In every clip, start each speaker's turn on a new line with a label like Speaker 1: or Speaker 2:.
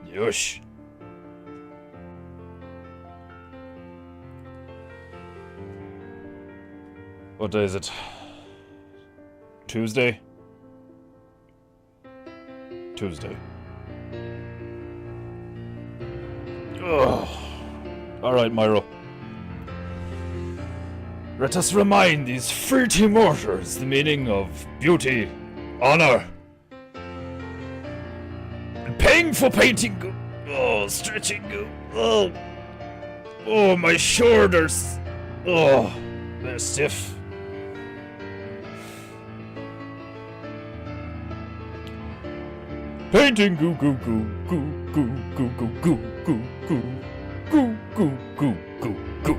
Speaker 1: Yush. What day is it? Tuesday? Tuesday. Ugh. Alright, Myro. Let us remind these fruity mortars the meaning of beauty, honor, and paying for painting. Oh, stretching. Oh, my shoulders. Oh, they're stiff. Painting goo goo goo goo goo goo goo goo goo goo goo goo goo goo.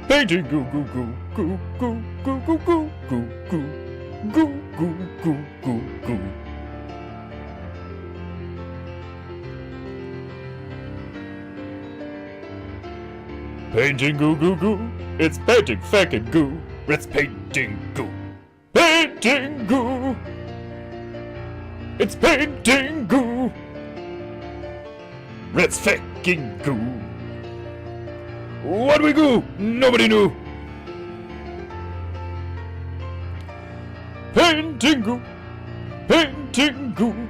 Speaker 1: Painting goo goo goo goo goo goo goo goo goo goo goo goo goo goo goo. Painting goo goo goo. It's painting fucking goo. It's painting goo. Painting goo. It's painting goo. Let's fucking goo. What do we goo? Nobody knew. Painting goo. Painting goo.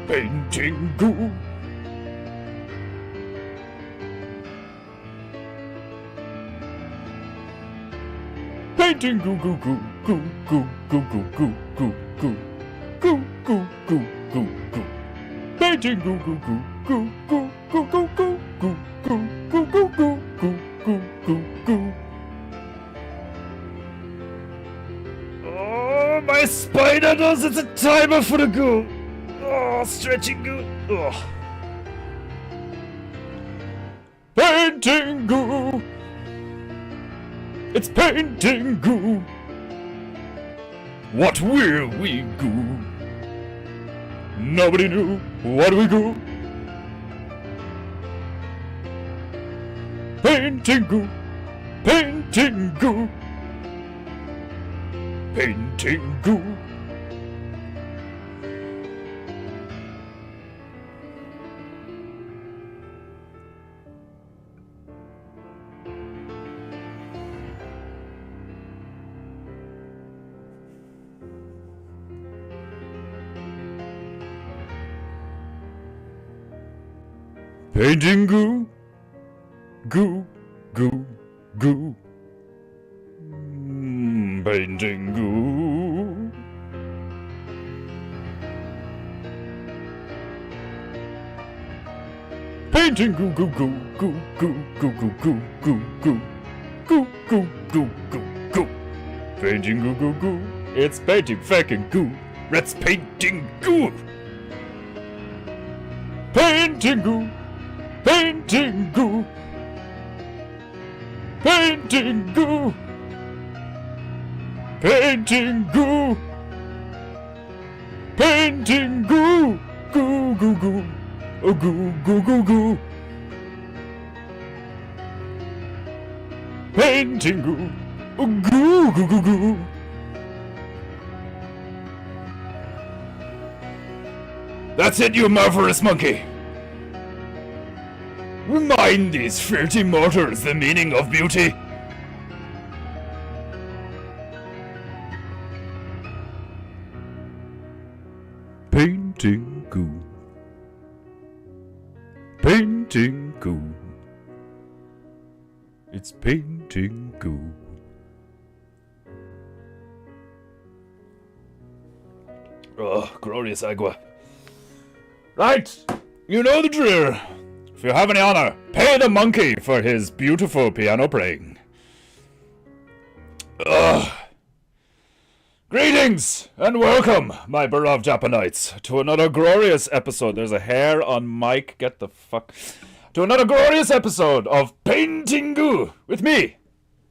Speaker 1: Painting goo. Painting goo goo goo goo goo goo goo goo goo goo goo goo goo goo goo. Painting goo goo goo goo goo goo goo goo goo goo goo goo goo goo goo goo goo. Oh, my spider knows it's a timer for the goo. Oh, stretching goo. Oh. Painting goo. It's painting goo. What will we goo? Nobody knew. What do we goo? Painting goo. Painting goo. Painting goo. Painting goo, goo, goo, goo. Painting goo. Painting goo, goo, goo, goo, goo, goo, goo, goo, goo, goo, goo, goo, goo, goo, goo. Painting goo, goo, goo. It's painting fucking goo. Let's painting goo. Painting goo. Painting goo. Painting goo. Painting goo. Painting goo. Goo goo goo. Oh goo goo goo goo. Painting goo. Oh goo goo goo goo. That's it, you marvelous monkey. Remind these fruity mortars the meaning of beauty. Painting goo. Painting goo. It's painting goo. Oh, glorious agua. Right, you know the drill. If you have any honor, pay the monkey for his beautiful piano playing. Ugh. Greetings and welcome, my beloved Japanites, to another glorious episode. There's a hair on Mike. Get the fuck. To another glorious episode of Paintingu with me,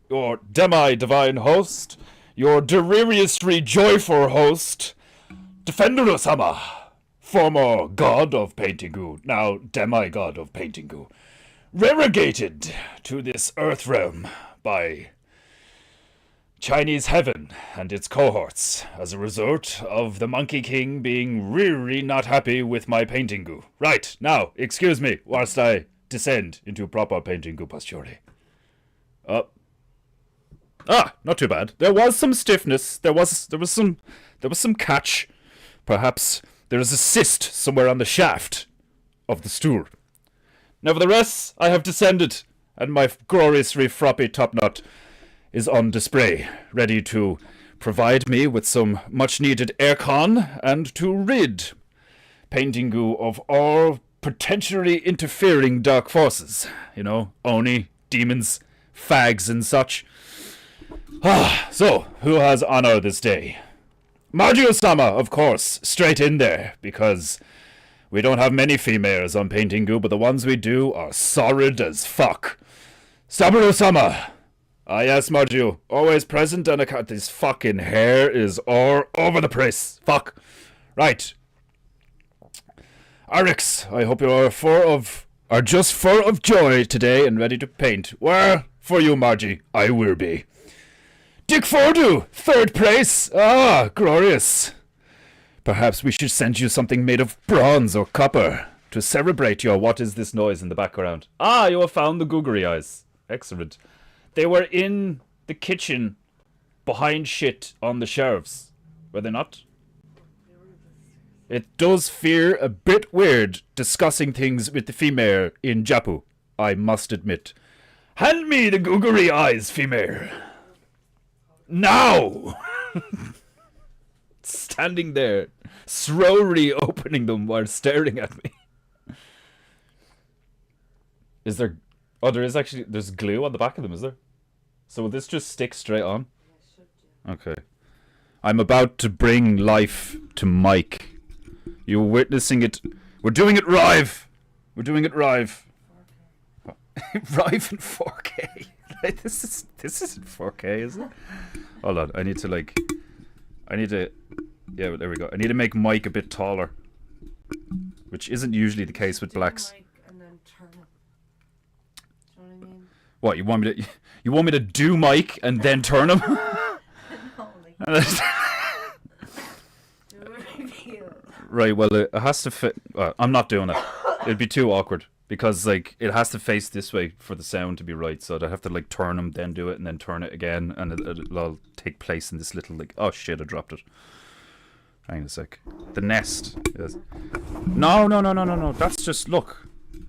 Speaker 1: your demi-divine host, your deliriously joyful host, Defendero-sama, former god of Paintingu, now demigod of Paintingu, relegated to this earth realm by Chinese heaven and its cohorts as a result of the Monkey King being really not happy with my paintingu. Right, now, excuse me whilst I descend into proper paintingu posture. Not too bad. There was some stiffness. There was some catch. Perhaps there is a cyst somewhere on the shaft of the stool. Nevertheless, I have descended, and my gloriously froppy top knot is on display, ready to provide me with some much-needed aircon and to rid Paintingu of all potentially interfering dark forces. You know, Oni, demons, fags and such. So, who has honor this day? Margio-sama, of course, straight in there, because we don't have many females on Paintingu, but the ones we do are solid as fuck. Saburo-sama! Ah yes, Margio, always present and this fucking hair is all over the place. Fuck. Right. Arix, I hope you are just full of joy today and ready to paint. Well, for you, Margie, I will be. Dick Fordu, 3rd place. Ah, glorious. Perhaps we should send you something made of bronze or copper to celebrate your... What is this noise in the background? Ah, you have found the googery eyes. Excellent. They were in the kitchen behind shit on the shelves. Were they not? It does feel a bit weird discussing things with the female in Japu, I must admit. Hand me the googery eyes, female. Now! Standing there, slowly opening them while staring at me. Is there... Oh, there's glue on the back of them, is there? So will this just stick straight on? Okay. I'm about to bring life to Mike. You're witnessing it. We're doing it live! We're doing it live. Live in 4K. This isn't 4K, is it? Hold on, I need to... Yeah, there we go. I need to make Mike a bit taller. Which isn't usually the case with blacks. What, you want me to do Mike and then turn him? Right, well it has to fit. I'm not doing it. It'd be too awkward because like it has to face this way for the sound to be right. So I'd have to like turn him, then do it, and then turn it again, and it'll all take place in this little like. Oh shit! I dropped it. Hang on a sec. The nest. Yes. No. That's just look.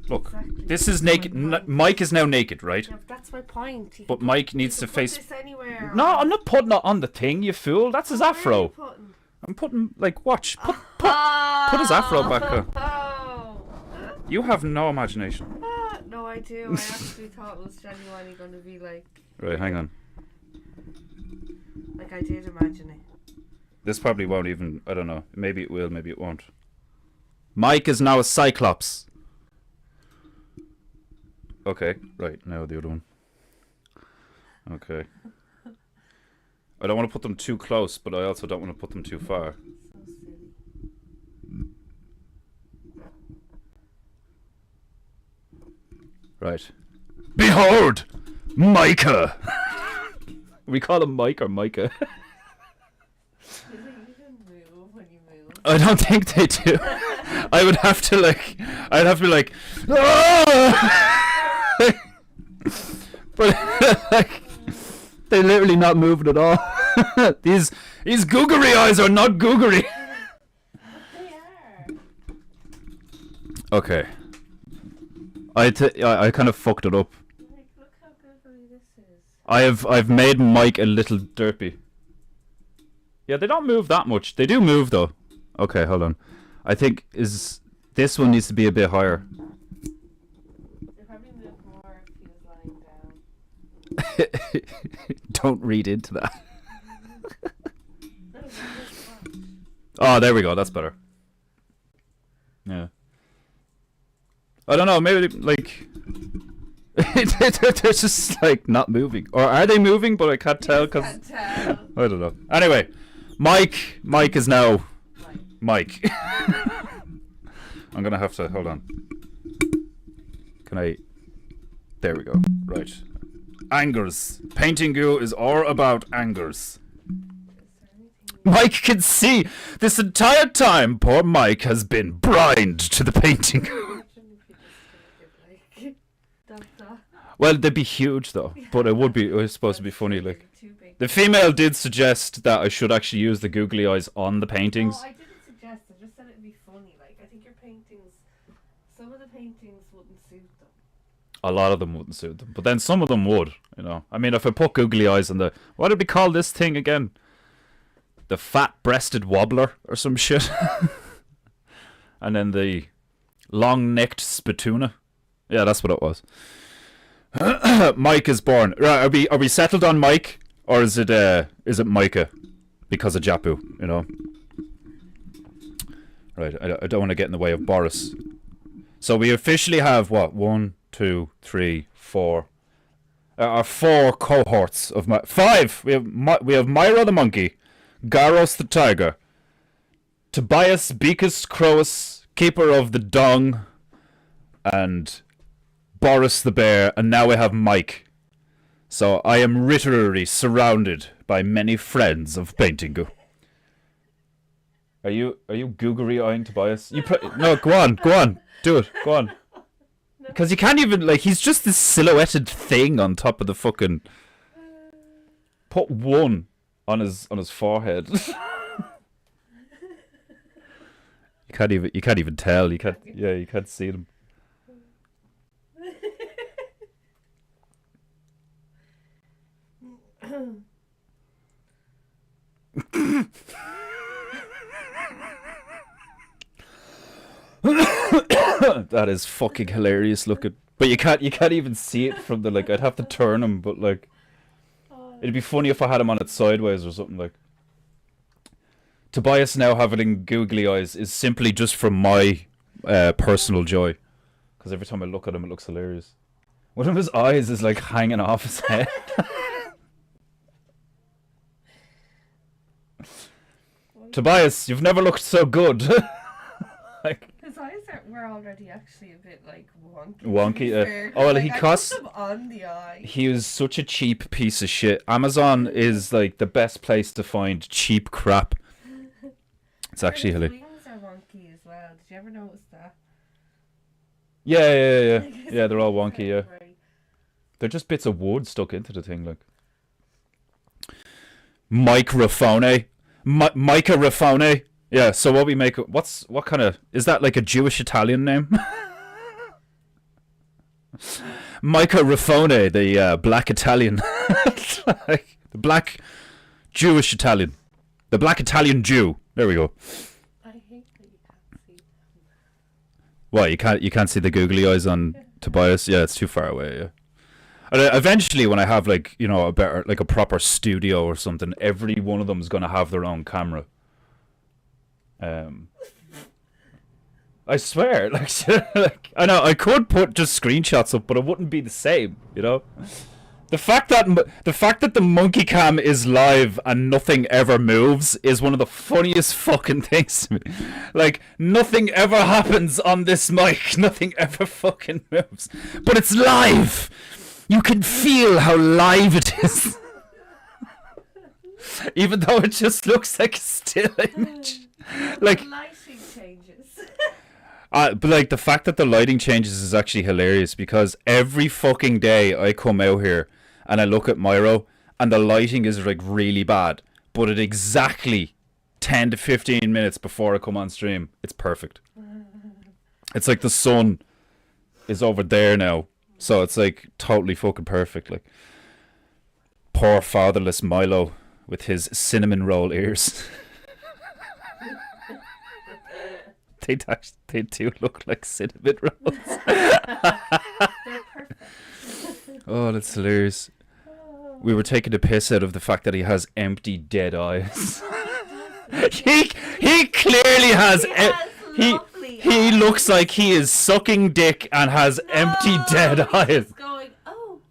Speaker 1: Exactly. This is naked. Mike is now naked, right?
Speaker 2: Yeah, that's my point.
Speaker 1: But Mike needs to face.
Speaker 2: Put this anywhere,
Speaker 1: no, I'm not putting it on the thing, you fool. That's his afro. I'm putting like watch. Put his afro back on.
Speaker 2: Oh.
Speaker 1: You have no imagination.
Speaker 2: No, I do. I actually thought it was genuinely going to be like.
Speaker 1: Right, hang on.
Speaker 2: Like I did imagine it.
Speaker 1: This probably won't even. I don't know. Maybe it will. Maybe it won't. Mike is now a cyclops. Okay, right, now the other one. Okay. I don't want to put them too close, but I also don't want to put them too far.
Speaker 2: So silly.
Speaker 1: Right. Behold! Micah! We call him Mike or Micah.
Speaker 2: You move when you move.
Speaker 1: I don't think they do. I would have to like... I'd have to be like... Oh! But like they're literally not moving at all. These googery eyes are not googery.
Speaker 2: They are.
Speaker 1: Okay. I kind of fucked it up.
Speaker 2: Like, look how googery this is.
Speaker 1: I've made Mike a little derpy. Yeah, they don't move that much. They do move though. Okay, hold on. I think this one needs to be a bit higher. Don't read into that. Oh, there we go. That's better. Yeah. I don't know. Maybe like they're just like not moving, or are they moving? But I can't tell because I don't know. Anyway, Mike is now Mike. I'm gonna have to hold on. Can I? There we go. Right. angers. Paintingu is all about angers. Mike can see this entire time. Poor Mike has been blind to the painting. Well, they'd be huge though, but it was supposed to be funny. Like the female did suggest that I should actually use the googly eyes on the paintings.
Speaker 2: No, I didn't suggest. I just said it'd be funny. Like I think your paintings, some of the paintings wouldn't suit them.
Speaker 1: A lot of them wouldn't suit them, but then some of them would. You know, I mean, if I put googly eyes on the, what did we call this thing again? The fat-breasted wobbler or some shit. And then the long-necked spittoona. Yeah, that's what it was. Mike is born. Right, are we settled on Mike, or is it Micah because of Japu? You know. Right, I don't want to get in the way of Boris. So we officially have what? 1, 2, 3, 4. Our 4 cohorts of 5. We have Myra the monkey, Garos the tiger, Tobias Beakus Croas, keeper of the dong, and Boris the bear, and now we have Mike. So I am literally surrounded by many friends of Paintingu. Are you googly eyeing Tobias? No, go on, do it, go on. Because you can't even, like, he's just this silhouetted thing on top of the fucking. Put 1 on his forehead. You can't even tell. You can't see them. That is fucking hilarious looking. But you can't even see it from the, like, I'd have to turn him, but like it'd be funny if I had him on it sideways or something. Like Tobias now having googly eyes is simply just from my personal joy, because every time I look at him it looks hilarious. One of his eyes is like hanging off his head. Tobias, you've never looked so good. Like,
Speaker 2: his eyes were already actually a bit like wonky.
Speaker 1: Wonky. Oh well,
Speaker 2: like,
Speaker 1: he
Speaker 2: I
Speaker 1: cost.
Speaker 2: put them on the eye.
Speaker 1: He was such a cheap piece of shit. Amazon is like the best place to find cheap crap. It's actually hilarious.
Speaker 2: His wings are wonky as well. Did you ever notice that?
Speaker 1: Yeah. Yeah, they're all wonky. Yeah, they're just bits of wood stuck into the thing, like. Microphone. Microphone. Yeah, so what we make, what kind of, is that like a Jewish Italian name? Microphone, the black Italian. Like, the black Jewish Italian. The black Italian Jew. There we go.
Speaker 2: I hate that you can't see them.
Speaker 1: What, you can't see the googly eyes on Tobias? Yeah, it's too far away, yeah. And eventually when I have, like, you know, a proper studio or something, every one of them is going to have their own camera. I swear, like, I know I could put just screenshots up, but it wouldn't be the same, you know. The fact that the monkey cam is live and nothing ever moves is one of the funniest fucking things to me. Like, nothing ever happens on this mic, nothing ever fucking moves, but it's live. You can feel how live it is, even though it just looks like a still image. Like,
Speaker 2: the lighting changes.
Speaker 1: but like the fact that the lighting changes is actually hilarious, because every fucking day I come out here and I look at Myro and the lighting is like really bad, but at exactly 10 to 15 minutes before I come on stream, it's perfect. It's like the sun is over there now, so it's like totally fucking perfect. Like, poor fatherless Milo with his cinnamon roll ears. They do look like cinnamon rolls.
Speaker 2: They're perfect.
Speaker 1: Oh, that's hilarious. We were taking a piss out of the fact that he has empty dead eyes. he clearly has. He looks like he is sucking dick and has empty dead eyes.
Speaker 2: He's going, oh.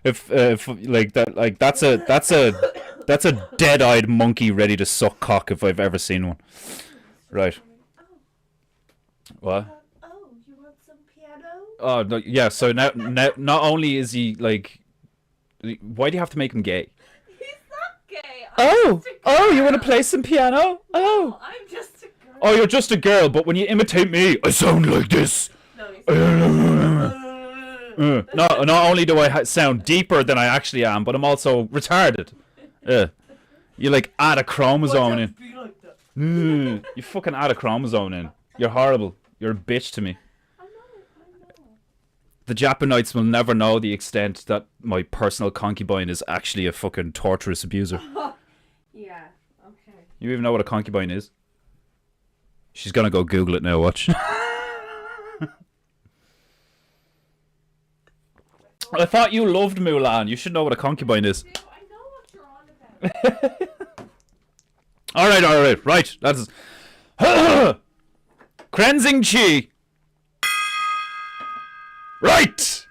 Speaker 1: If like that, like that's a dead-eyed monkey ready to suck cock if I've ever seen one. Right. What?
Speaker 2: Oh. piano.
Speaker 1: Oh no, yeah. So now, not only is he like, why do you have to make him gay?
Speaker 2: He's not gay.
Speaker 1: Oh, you want to play some piano?
Speaker 2: No, I'm just a girl.
Speaker 1: Oh, you're just a girl, but when you imitate me, I sound like this.
Speaker 2: No, he's
Speaker 1: No, not only do I sound deeper than I actually am, but I'm also retarded. You like add a chromosome in.
Speaker 2: Be like that.
Speaker 1: You fucking add a chromosome in. You're horrible. You're a bitch to me.
Speaker 2: I know.
Speaker 1: The Japanites will never know the extent that my personal concubine is actually a fucking torturous abuser.
Speaker 2: Yeah, okay.
Speaker 1: You even know what a concubine is? She's gonna go Google it now, watch. I thought you loved Mulan. You should know what a concubine is.
Speaker 2: Dude, I know what you're on about.
Speaker 1: Alright, right. That's... Cleansing chi. Right!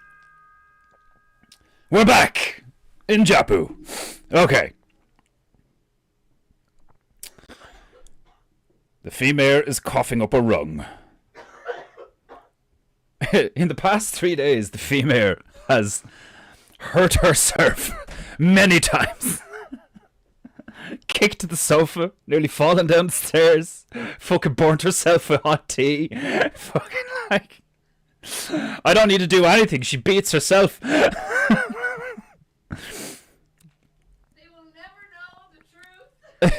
Speaker 1: We're back in Japu. Okay. The female is coughing up a rung. In the past 3 days, the female has hurt herself many times. Kicked the sofa, nearly fallen down the stairs, fucking burnt herself with hot tea. Fucking like... I don't need to do anything, she beats herself.
Speaker 2: They will never know the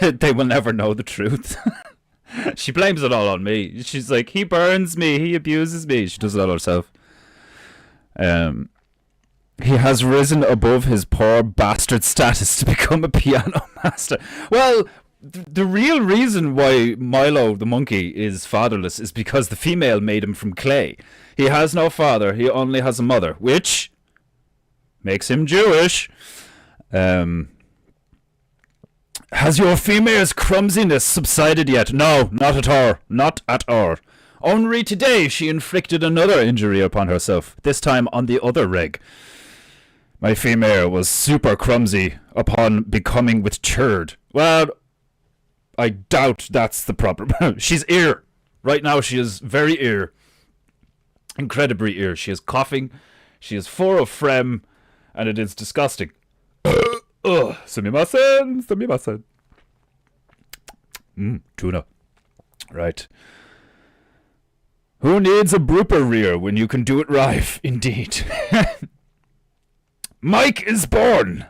Speaker 2: truth.
Speaker 1: They will never know the truth. She blames it all on me. She's like, he burns me, he abuses me. She does it all herself. He has risen above his poor bastard status to become a piano master. Well, the real reason why Milo the monkey is fatherless is because the female made him from clay. He has no father, he only has a mother, which makes him Jewish. Has your female's clumsiness subsided yet? No, not at all. Not at all. Only today she inflicted another injury upon herself, this time on the other leg. My female was super clumsy upon becoming with churd. Well, I doubt that's the problem. She's ill. Right now she is very ill. Incredibly ill. She is coughing. She is full of phlegm. And it is disgusting. Sumimasen. Tuna. Right. Who needs a blooper reel when you can do it right? Indeed. Mike is born!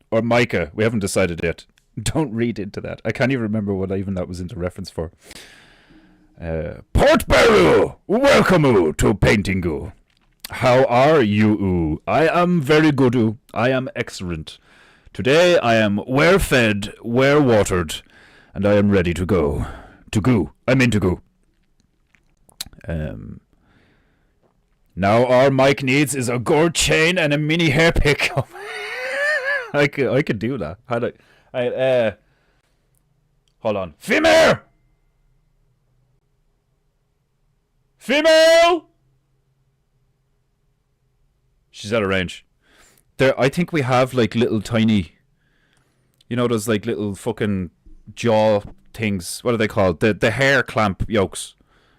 Speaker 1: Or Micah. We haven't decided yet. Don't read into that. I can't even remember what even that was into reference for. Port Barrow! Welcome to PEINTEINGU. How are you? I am very good. I am excellent. Today I am well fed, well watered, and I am ready to go. To go. I mean to go. Now all Mike needs is a gold chain and a mini hair pick. I could do that. How do I hold on. Female! She's out of range. There, I think we have like little tiny, you know, those like little fucking jaw things. What are they called? The hair clamp yokes.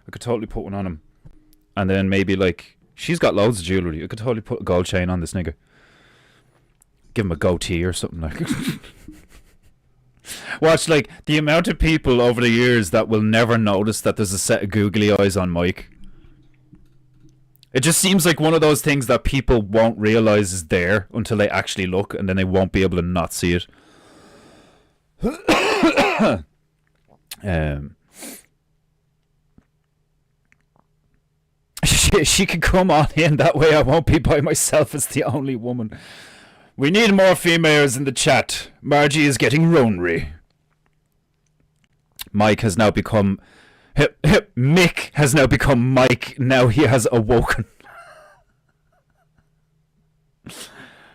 Speaker 1: I could totally put one on him, and then maybe like she's got loads of jewelry. I could totally put a gold chain on this nigga. Give him a goatee or something like. Watch like the amount of people over the years that will never notice that there's a set of googly eyes on Mike. It just seems like one of those things that people won't realize is there until they actually look, and then they won't be able to not see it. She can come on in, that way I won't be by myself as the only woman. We need more females in the chat. Margie is getting lonely. Mike has now become... Mick has now become Mike. Now he has awoken.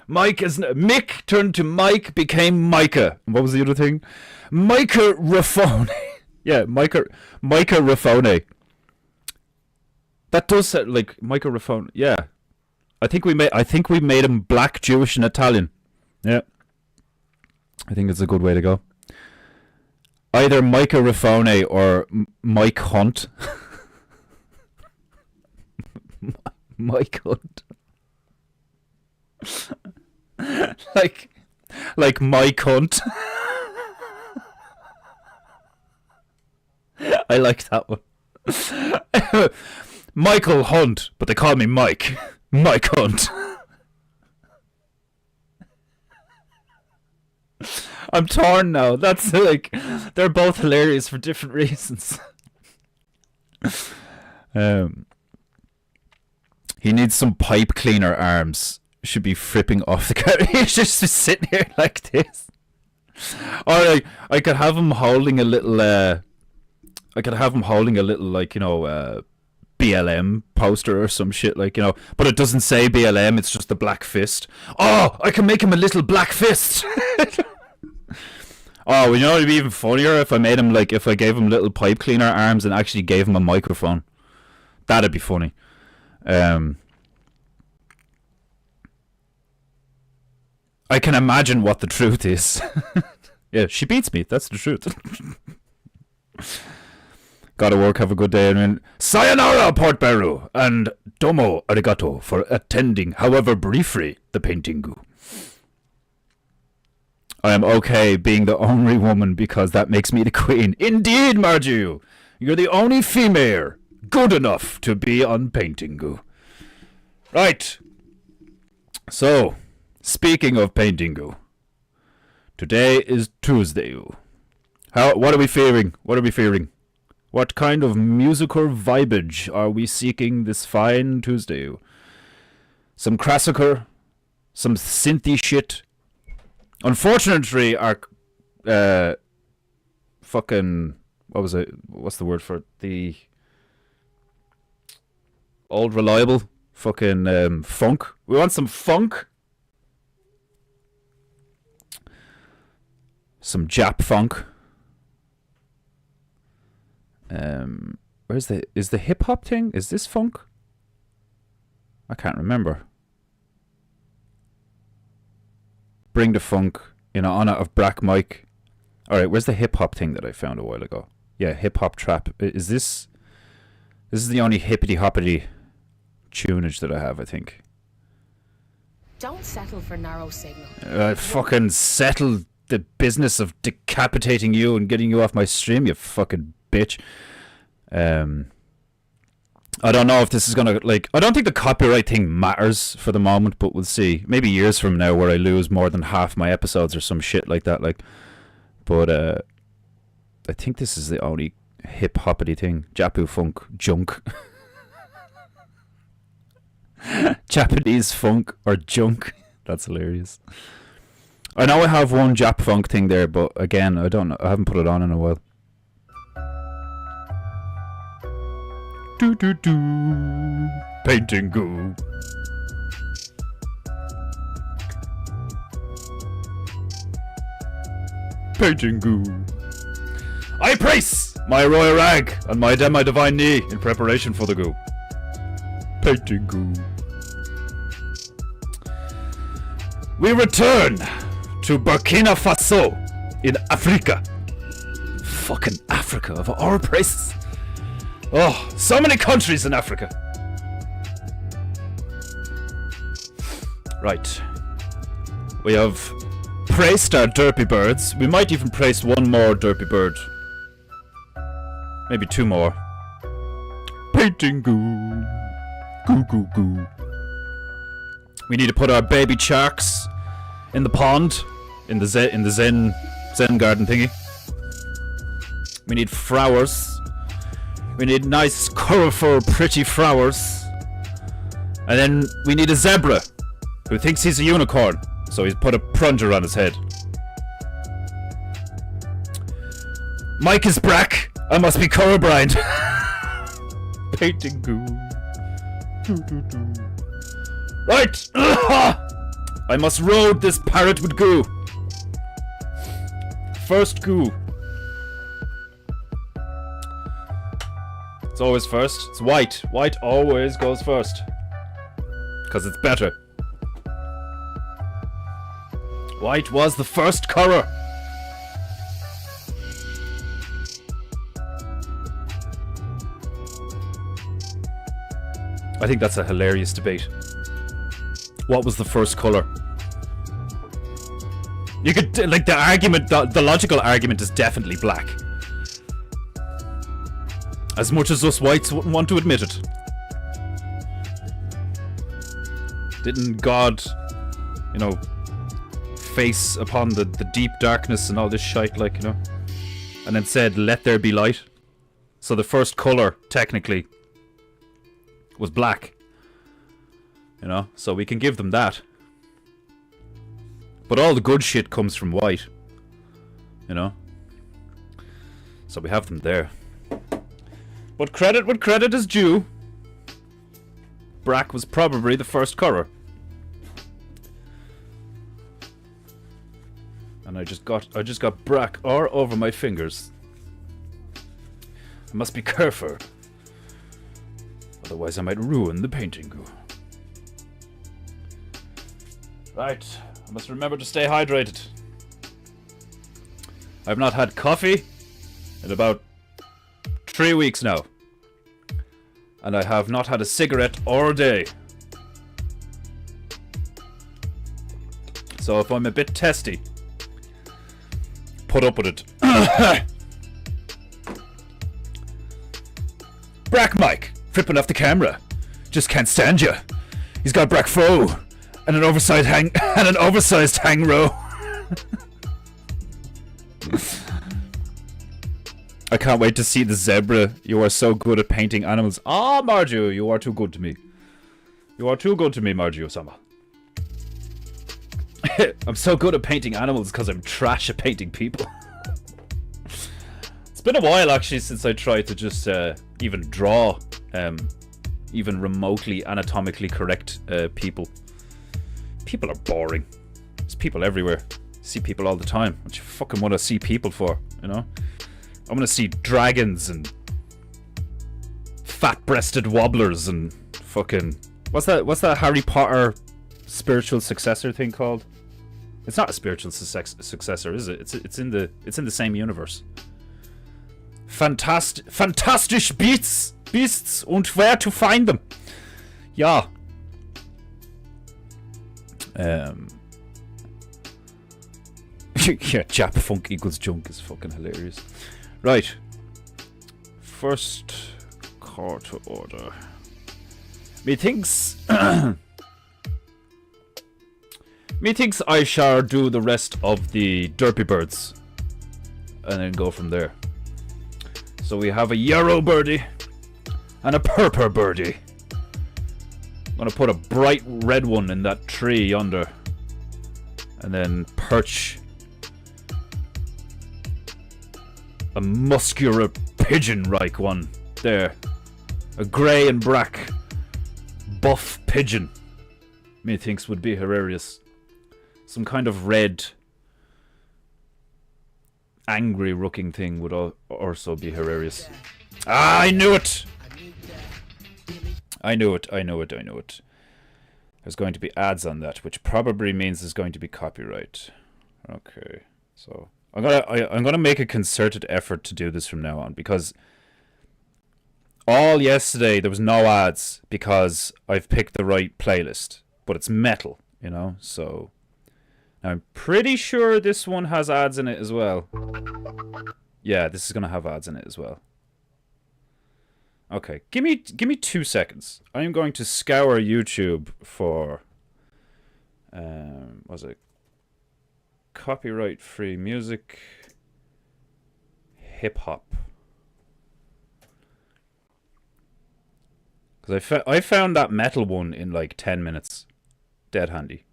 Speaker 1: Mick turned to Mike, became Micah. What was the other thing? Micah Raffone. Yeah, Micah Raffone. That does sound like Micah Raffone. Yeah. I think we made him black, Jewish, and Italian. Yeah. I think it's a good way to go. Either Micah Raffone or Mike Hunt. My cunt. like my cunt. I like that one. Michael Hunt, but they call me Mike. Mike Hunt. I'm torn now. That's like, they're both hilarious for different reasons. He needs some pipe cleaner arms. Should be fripping off the couch. He's just sitting here like this. Or I could have him holding a little. Like, you know, BLM poster or some shit, like, you know. But it doesn't say BLM. It's just the black fist. Oh, I can make him a little black fist. Oh, you know, it'd be even funnier if I made him like, if I gave him little pipe cleaner arms and actually gave him a microphone. That'd be funny. I can imagine what the truth is. Yeah, she beats me. That's the truth. Gotta work. Have a good day. And sayonara, Port Beru, and domo arigato for attending, however briefly, the Paintingu. I am okay being the only woman because that makes me the queen. Indeed, Marju, you're the only female good enough to be on Paintingu. Right. So, speaking of Paintingu, today is Tuesday. What are we fearing? What are we fearing? What kind of musical vibage are we seeking this fine Tuesday? Some classical, some synthy shit. Unfortunately, our fucking, what was it? What's the word for it? The old reliable fucking funk. We want some funk. Some Jap funk. Is the hip hop thing? Is this funk? I can't remember. Bring the funk in honor of Black Mike. Alright, where's the hip hop thing that I found a while ago? Yeah, hip hop trap. Is this is the only hippity hoppity tunage that I have, I think.
Speaker 3: Don't settle for narrow signal.
Speaker 1: Fucking settle the business of decapitating you and getting you off my stream, you fucking bitch. I don't know if this is gonna, like, I don't think the copyright thing matters for the moment, but we'll see. Maybe years from now where I lose more than half my episodes or some shit like that, like. But I think this is the only hip hoppity thing. Japu funk junk. Japanese funk or junk. That's hilarious. I know I have one Jap funk thing there, but again, I don't know. I haven't put it on in a while. Do do do. Paintingu. Paintingu. I praise my royal rag and my divine knee in preparation for the goo. Paintingu. We return to Burkina Faso in Africa. Fucking Africa of all places. Oh, so many countries in Africa. Right. We have praised our derpy birds. We might even praise one more derpy bird. Maybe two more. Paintingu. Goo goo goo. We need to put our baby sharks in the pond, in the Zen garden thingy. We need flowers. We need nice, colorful, pretty flowers. And then we need a zebra who thinks he's a unicorn, so he's put a plunger on his head. Mike is brack. I must be colorblind. Paintingu. Right! I must load this parrot with goo. First goo. It's always first. It's white. White always goes first. Because it's better. White was the first color. I think that's a hilarious debate. What was the first color? You could, like, the argument, the logical argument is definitely black. As much as us whites wouldn't want to admit it. Didn't God, you know, face upon the deep darkness and all this shite, like, you know, and then said, let there be light? So the first color, technically, was black. You know, so we can give them that. But all the good shit comes from white. You know? So we have them there. But credit what credit is due. Black was probably the first color. And I just got black all over my fingers. I must be careful. Otherwise I might ruin the painting goo. Right, I must remember to stay hydrated. I've not had coffee in about 3 weeks now. And I have not had a cigarette all day. So if I'm a bit testy, put up with it. Brack Mike, flipping off the camera. Just can't stand you. He's got Brack Fro and an oversized hang row. I can't wait to see the zebra. You are so good at painting animals. Ah, Margio, you are too good to me. You are too good to me, Margio-sama. I'm so good at painting animals because I'm trash at painting people. It's been a while actually since I tried to just even draw even remotely anatomically correct people. People are boring. There's people everywhere. See people all the time. What you fucking want to see people for, you know? I want to see dragons and fat-breasted wobblers and fucking what's that Harry Potter spiritual successor thing called? It's not a spiritual successor, is it? It's in the same universe. Fantastisch beasts und where to find them. Ja. Yeah, Jap Funk equals junk is fucking hilarious. Right. First call to order. Methinks I shall do the rest of the derpy birds and then go from there. So we have a yarrow birdie and a purper birdie. I'm gonna put a bright red one in that tree yonder and then perch a muscular pigeon-like one there. A grey and black buff pigeon, methinks would be hilarious. Some kind of red, angry-looking thing would also be hilarious. Ah, I knew it! I knew it. There's going to be ads on that, which probably means there's going to be copyright. Okay, so I'm gonna make a concerted effort to do this from now on, because all yesterday there was no ads because I've picked the right playlist, but it's metal, you know, so I'm pretty sure this one has ads in it as well. Yeah, this is gonna have ads in it as well. Okay, give me 2 seconds. I am going to scour YouTube for was it copyright free music hip hop. Because I found that metal one in like 10 minutes. Dead handy.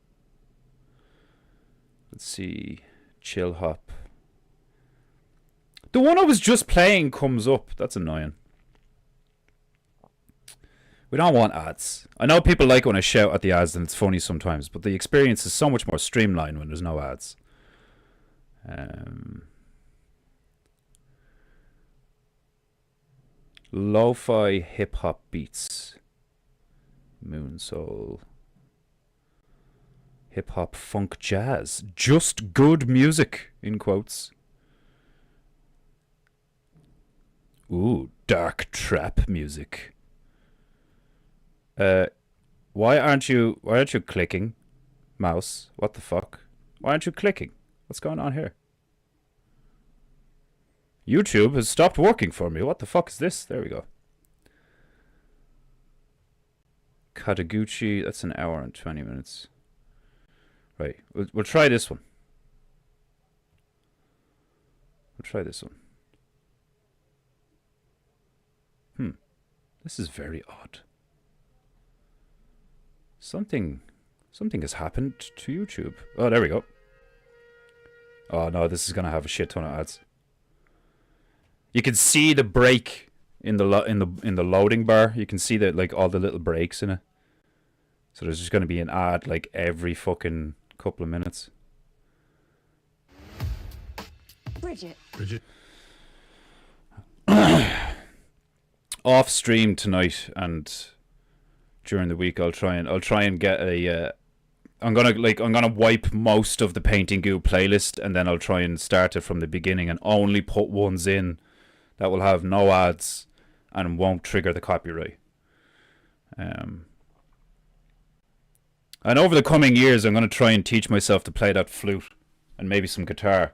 Speaker 1: Let's see. Chill hop. The one I was just playing comes up. That's annoying. We don't want ads. I know people like when I shout at the ads and it's funny sometimes, but the experience is so much more streamlined when there's no ads. Lo-fi hip-hop beats. Moon soul. Hip-hop funk jazz. Just good music, in quotes. Ooh, dark trap music. Why aren't you clicking, mouse? What the fuck? Why aren't you clicking? What's going on here? YouTube has stopped working for me. What the fuck is this? There we go. Kataguchi, that's an hour and 20 minutes. Right, we'll try this one. We'll try this one. This is very odd. Something has happened to YouTube. Oh, there we go. Oh no, this is gonna have a shit ton of ads. You can see the break in the loading bar. You can see that, like, all the little breaks in it. So there's just gonna be an ad like every fucking couple of minutes.
Speaker 4: Bridget.
Speaker 1: Off stream tonight and during the week I'll try and get a I'm gonna wipe most of the PEINTEINGU playlist, and then I'll try and start it from the beginning and only put ones in that will have no ads and won't trigger the copyright. And over the coming years I'm gonna try and teach myself to play that flute and maybe some guitar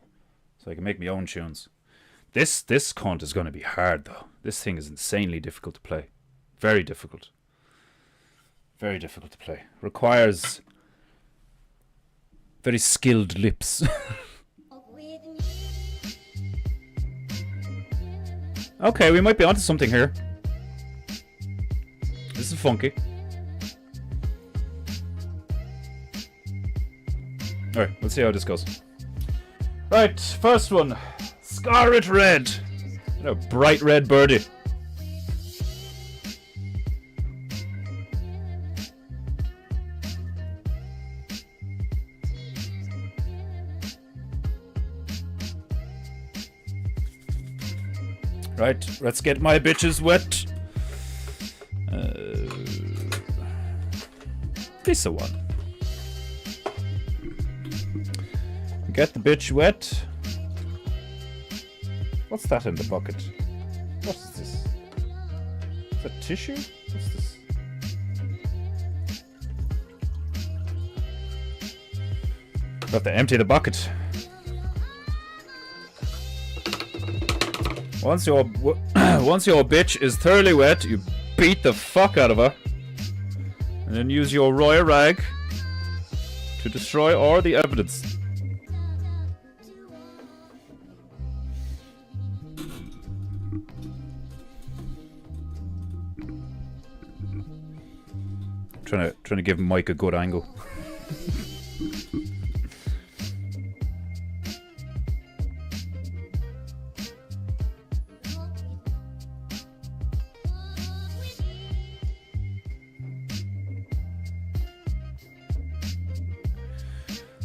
Speaker 1: so I can make my own tunes. This cunt is gonna be hard though. This thing is insanely difficult to play. Very difficult. Very difficult to play. Requires very skilled lips. Okay, we might be onto something here. This is funky. Alright, let's see how this goes. Right, first one. Scarlet Red. A bright red birdie. Right, let's get my bitches wet. Piece of one. Get the bitch wet. What's that in the bucket? What is this? Is that tissue? What's this? Got to empty the bucket. Once your bitch is thoroughly wet, you beat the fuck out of her, and then use your royal rag to destroy all the evidence. Trying to give Mike a good angle.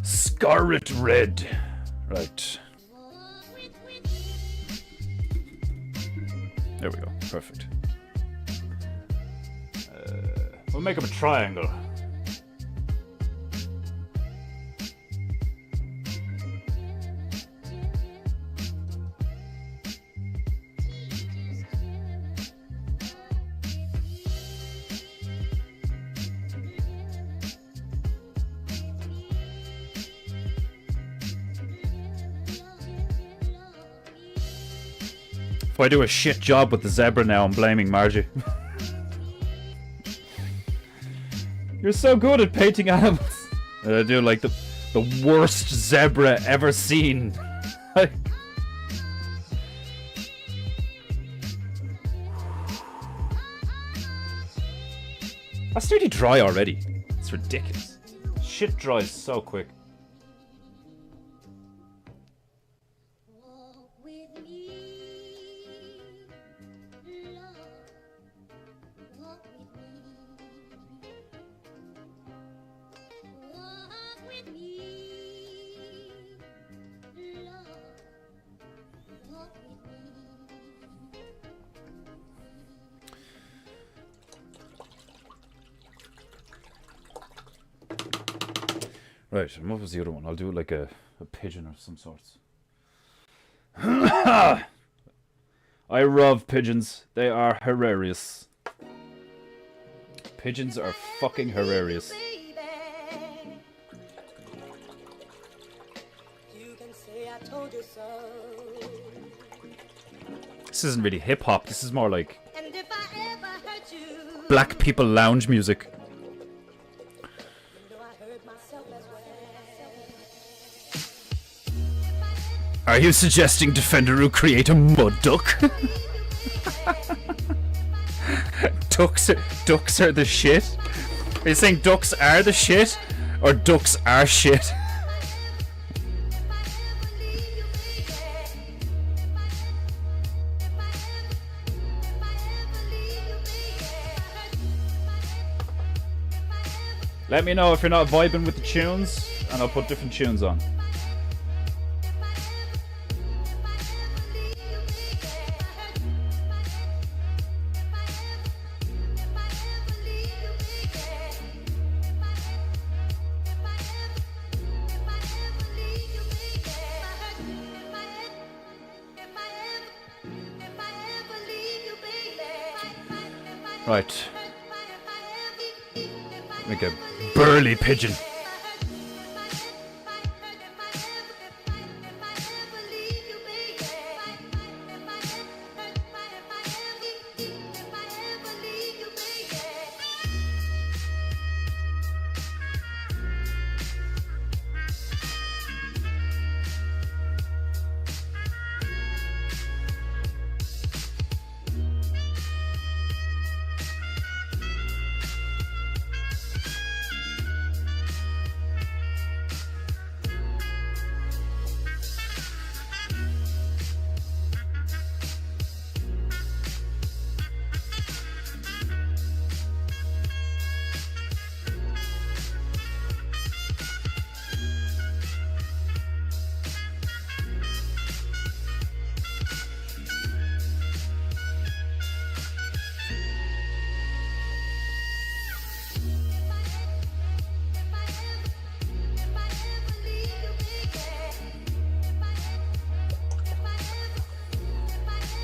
Speaker 1: Scarlet Red. Right. There we go. Perfect. We'll make them a triangle. If I do a shit job with the zebra now, I'm blaming Margie. You're so good at painting animals. I do like the worst zebra ever seen. That's nearly dry already. It's ridiculous. Shit dries so quick. Right, and what was the other one? I'll do like a pigeon of some sorts. I love pigeons. They are hilarious. Pigeons are fucking hilarious. This isn't really hip hop. This is more like black people lounge music. Are you suggesting Defenderoo create a mud duck? Ducks are the shit? Are you saying ducks are the shit? Or ducks are shit? Let me know if you're not vibing with the tunes, and I'll put different tunes on. Right. Make a burly pigeon.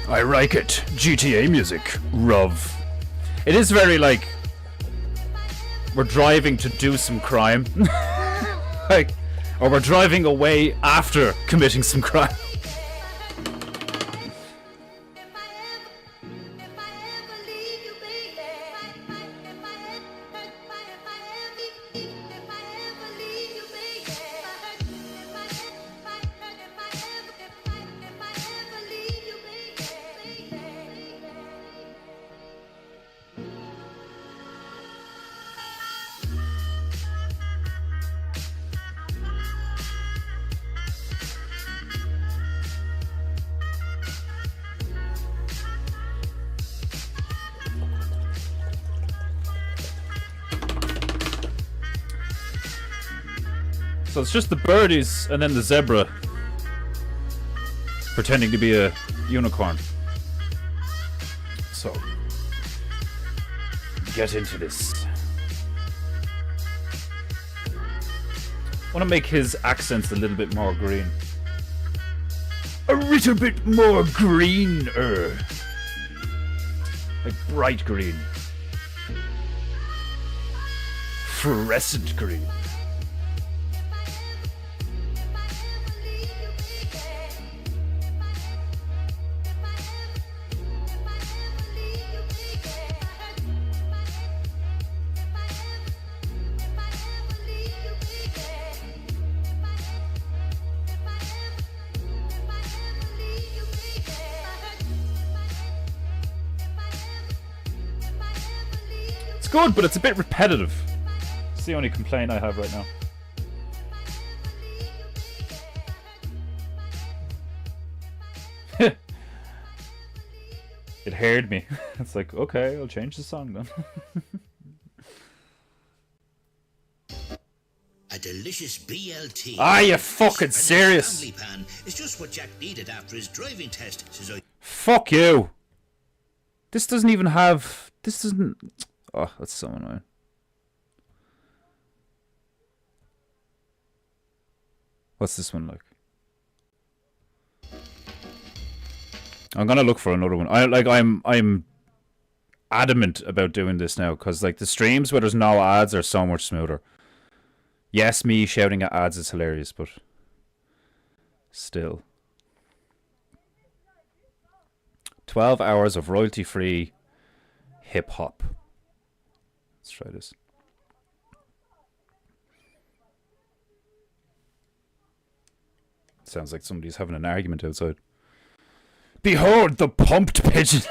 Speaker 1: I like it. GTA music. Ruv. It is very like we're driving to do some crime. Like, or we're driving away after committing some crime. So it's just the birdies and then the zebra pretending to be a unicorn. So, get into this. I want to make his accents a little bit more green. A little bit more greener. Like bright green. Fluorescent green. Good, but it's a bit repetitive. It's the only complaint I have right now. It heard me. It's like, okay, I'll change the song then.
Speaker 5: A delicious BLT.
Speaker 1: Are you fucking serious?
Speaker 5: Family pan is just what Jack needed after his driving test. Says I.
Speaker 1: Fuck you. This doesn't even have. This doesn't. Oh, that's so annoying. What's this one like? I'm gonna look for another one. I'm adamant about doing this now, because like the streams where there's no ads are so much smoother. Yes, me shouting at ads is hilarious, but still. 12 hours of royalty-free hip-hop. Let's try this. Sounds like somebody's having an argument outside. Behold the pumped pigeon.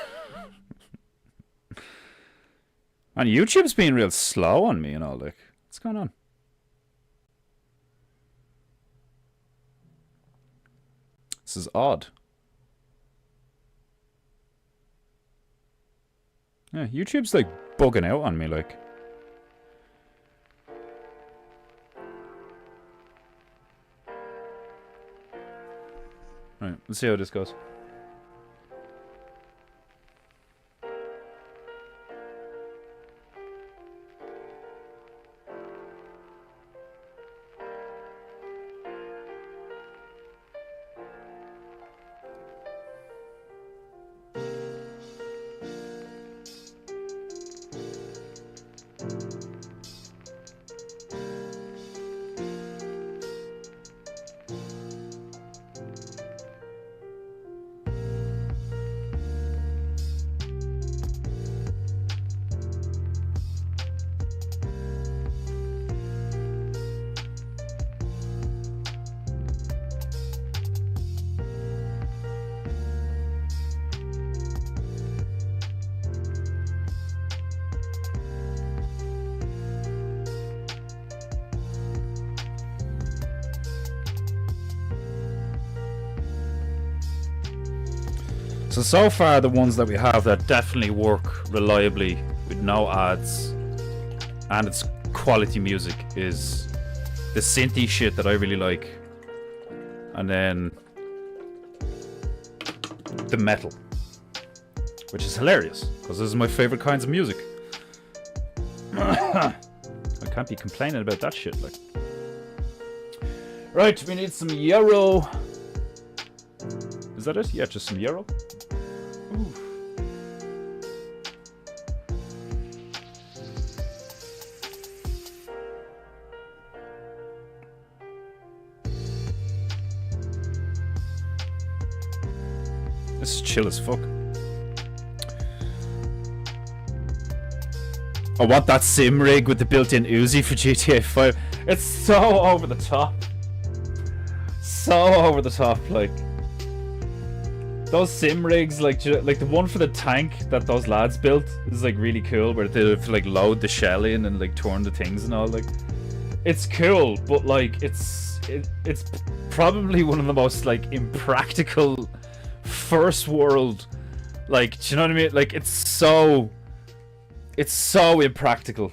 Speaker 1: And YouTube's being real slow on me and all, like, what's going on? This is odd. Yeah, YouTube's like bugging out on me, like. Right, let's see how this goes. So far the ones that we have that definitely work reliably with no ads and it's quality music is the synthy shit that I really like, and then the metal, which is hilarious because this is my favorite kinds of music. I can't be complaining about that shit, like. Right, we need some Euro. Is that it? Yeah, just some Euro. Oof. This is chill as fuck. I want that sim rig with the built-in Uzi for GTA 5. It's so over the top. So over the top, like. Those sim rigs, like the one for the tank that those lads built is like really cool, where they like load the shell in and like turn the things and all. Like, it's cool, but like it's probably one of the most like impractical first world. Like, do you know what I mean? Like, it's so impractical.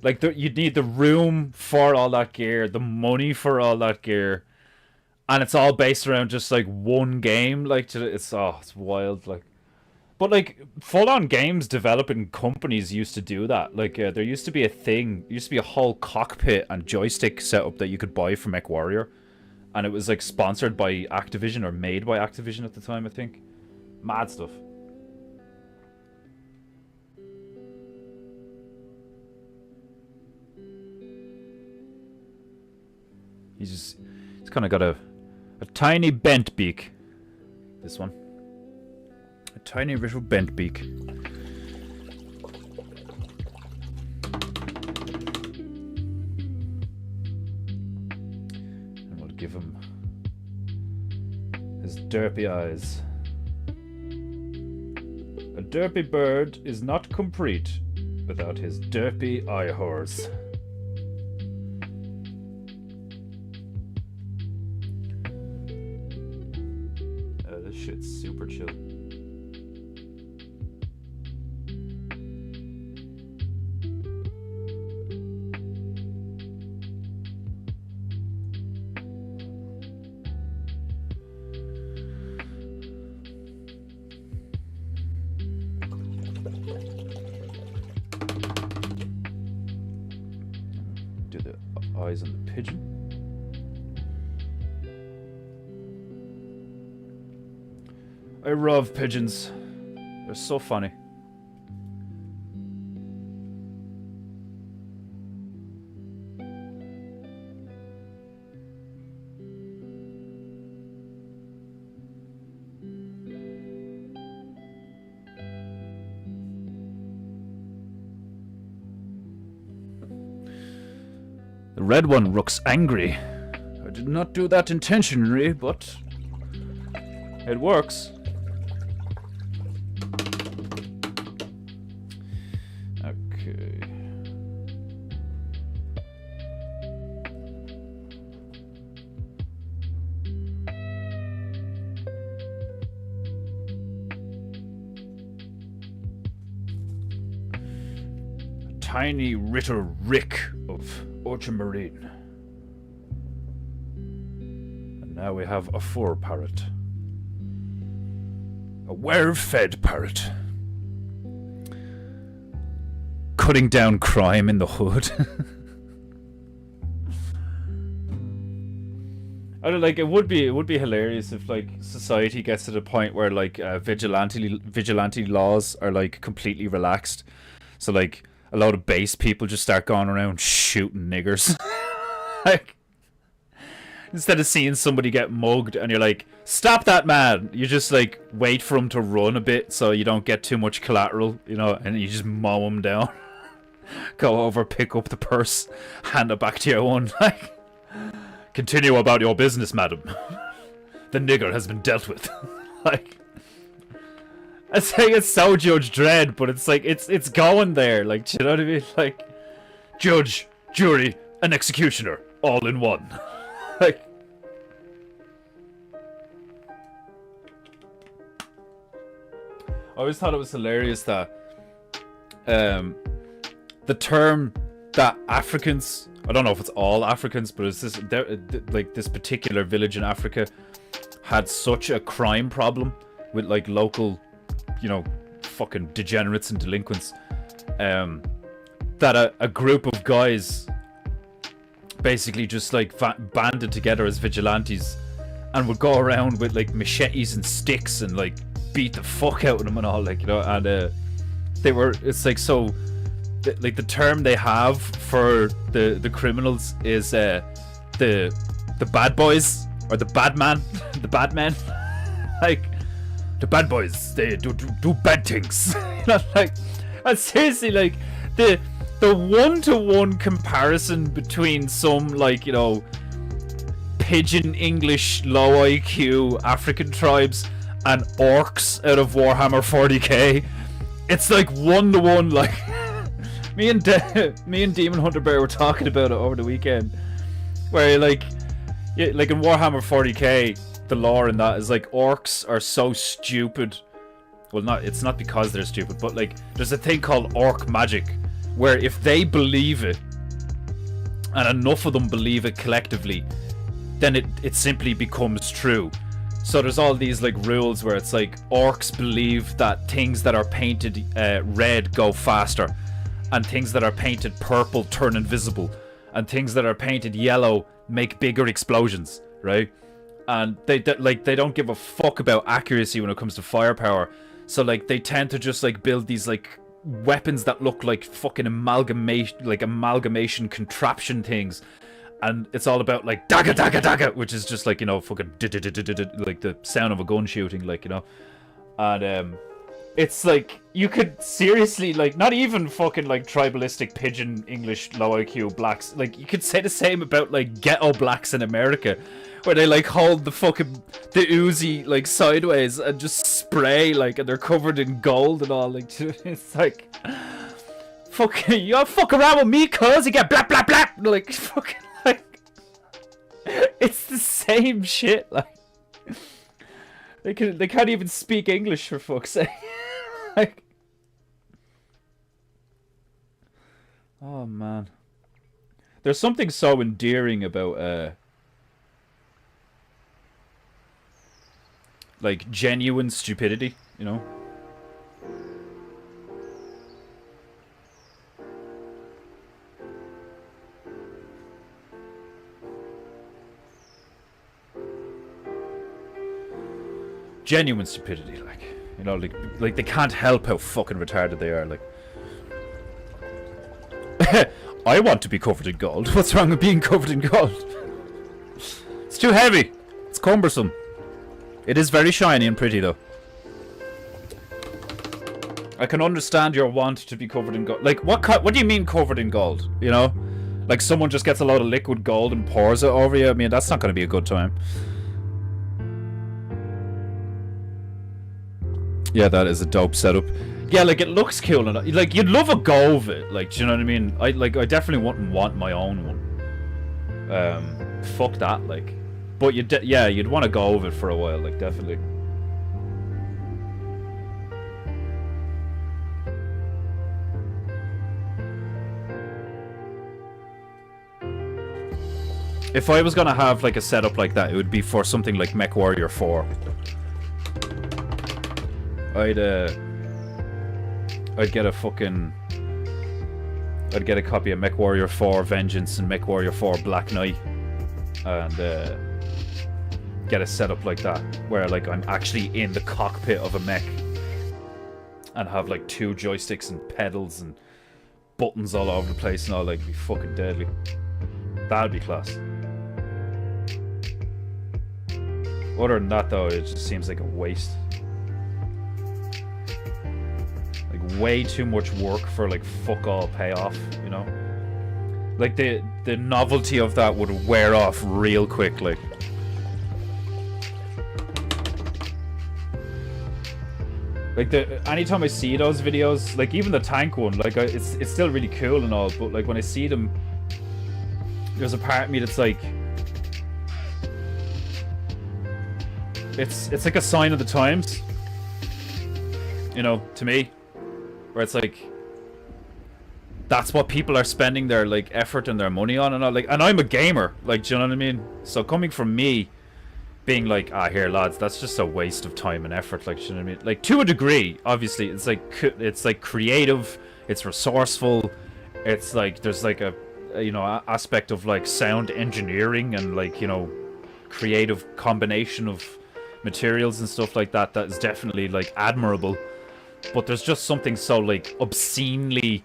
Speaker 1: Like, you'd need the room for all that gear, the money for all that gear. And it's all based around just like one game, like it's wild, like. But like full-on games developing companies used to do that. Like there used to be a thing, used to be a whole cockpit and joystick setup that you could buy from MechWarrior, and it was like sponsored by Activision or made by Activision at the time, I think. Mad stuff. He's kind of got a tiny bent beak. This one. A tiny little bent beak. And we'll give him his derpy eyes. A derpy bird is not complete without his derpy eye hores. This shit's super chill. Do the eyes on the pigeon. I love pigeons. They're so funny. The red one looks angry. I did not do that intentionally, but it works. Okay. Tiny Ritter Rick of Ultramarine. And now we have a fur parrot. A well-fed parrot. Cutting down crime in the hood. I don't like. It would be hilarious if like society gets to the point where like vigilante laws are like completely relaxed. So like a lot of base people just start going around shooting niggers. Like, instead of seeing somebody get mugged and you're like, stop that man, you just like wait for him to run a bit so you don't get too much collateral, you know, and you just mow him down. Go over, pick up the purse, hand it back to your own. Like, continue about your business, madam. The nigger has been dealt with. Like, I say it's so Judge Dredd, but it's like it's going there. Like, do you know what I mean? Like, judge, jury, and executioner all in one. Like, I always thought it was hilarious that the term that Africans, I don't know if it's all Africans, but it's this like this particular village in Africa had such a crime problem with like local, you know, fucking degenerates and delinquents, that a group of guys basically just like banded together as vigilantes and would go around with like machetes and sticks and like beat the fuck out of them and all, like, you know. And they were, it's like, so like the term they have for the criminals is the bad boys, or the bad man. The bad men. Like, the bad boys, they do bad things. You know, like, and seriously, like the one-to-one comparison between some, like, you know, pidgin English low IQ African tribes and orcs out of Warhammer 40k, it's like one-to-one. Like, me and Demon Hunter Bear were talking about it over the weekend, where like, yeah, like in Warhammer 40k, the lore in that is like orcs are so stupid. Well, it's not because they're stupid, but like there's a thing called orc magic, where if they believe it, and enough of them believe it collectively, then it simply becomes true. So there's all these like rules where it's like orcs believe that things that are painted red go faster, and things that are painted purple turn invisible, and things that are painted yellow make bigger explosions, right? And they don't give a fuck about accuracy when it comes to firepower. So like they tend to just like build these like weapons that look like fucking amalgamation contraption things, and it's all about like dagga dagga dagga, which is just like, you know, fucking like the sound of a gun shooting, like, you know. And it's like, you could seriously, like, not even fucking like tribalistic pidgin English low IQ blacks, like you could say the same about like ghetto blacks in America, where they like hold the Uzi like sideways and just spray, like, and they're covered in gold and all, like, it's like, fucking, you fuck around with me, cuz you get blah blah blah, like, fucking, like, it's the same shit. Like, they can't even speak English, for fuck's sake. Like, oh man, there's something so endearing about like genuine stupidity, you know. Genuine stupidity, like, you know, like they can't help how fucking retarded they are. Like, I want to be covered in gold. What's wrong with being covered in gold? It's too heavy. It's cumbersome. It is very shiny and pretty, though. I can understand your want to be covered in gold. Like, what do you mean covered in gold? You know, Like someone just gets a load of liquid gold and pours it over you. I mean, that's not going to be a good time. Yeah, that is a dope setup. Yeah, like it looks cool and like you'd love a go of it. Like, do you know what I mean? I definitely wouldn't want my own one. Fuck that, like. But you'd want to go of it for a while, like definitely. If I was gonna have like a setup like that, it would be for something like MechWarrior 4. I'd get a copy of MechWarrior 4 Vengeance and MechWarrior 4 Black Knight, and get a setup like that where like I'm actually in the cockpit of a mech and have like 2 joysticks and pedals and buttons all over the place and all, like, be fucking deadly. That'd be class. Other than that, though, it just seems like a waste. Like, way too much work for, like, fuck all payoff, you know? Like, the novelty of that would wear off real quick, like. Like, anytime I see those videos, like, even the tank one, like, it's still really cool and all, but, like, when I see them, there's a part of me that's like, it's like a sign of the times, you know, to me, where it's like, that's what people are spending their, like, effort and their money on and all, like, and I'm a gamer, like, do you know what I mean? So coming from me, being like, here, lads, that's just a waste of time and effort, like, do you know what I mean? Like, to a degree, obviously, it's like creative, it's resourceful, it's like, there's like a you know, aspect of like sound engineering and like, you know, creative combination of materials and stuff like that that is definitely like admirable, but there's just something so like obscenely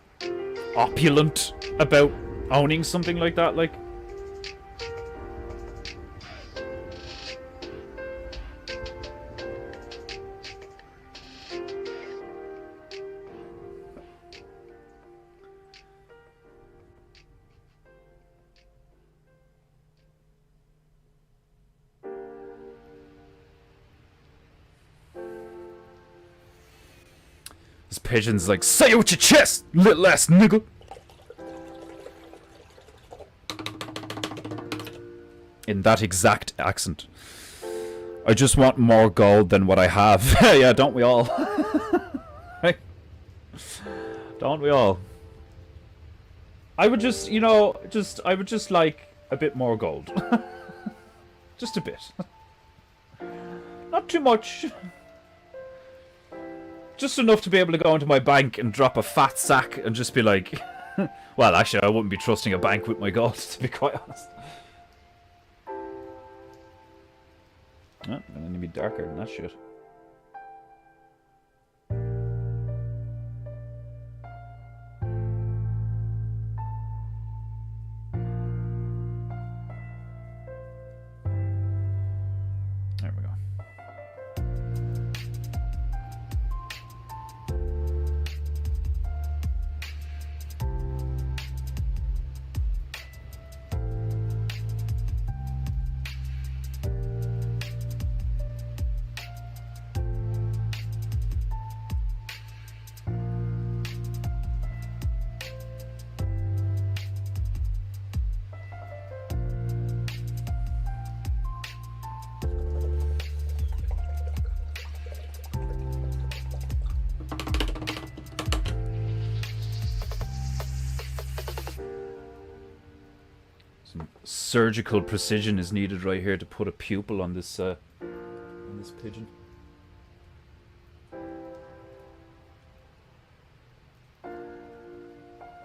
Speaker 1: opulent about owning something like that, like. This pigeon's like, say it with your chest, little ass nigga. In that exact accent. I just want more gold than what I have. Yeah, don't we all? Don't we all? I would just, you know, I would just like a bit more gold. Just a bit. Not too much. Just enough to be able to go into my bank and drop a fat sack and just be like... Well, actually, I wouldn't be trusting a bank with my gold, to be quite honest. Oh, I'm gonna be darker than that shit. There we go. Surgical precision is needed right here to put a pupil on this pigeon.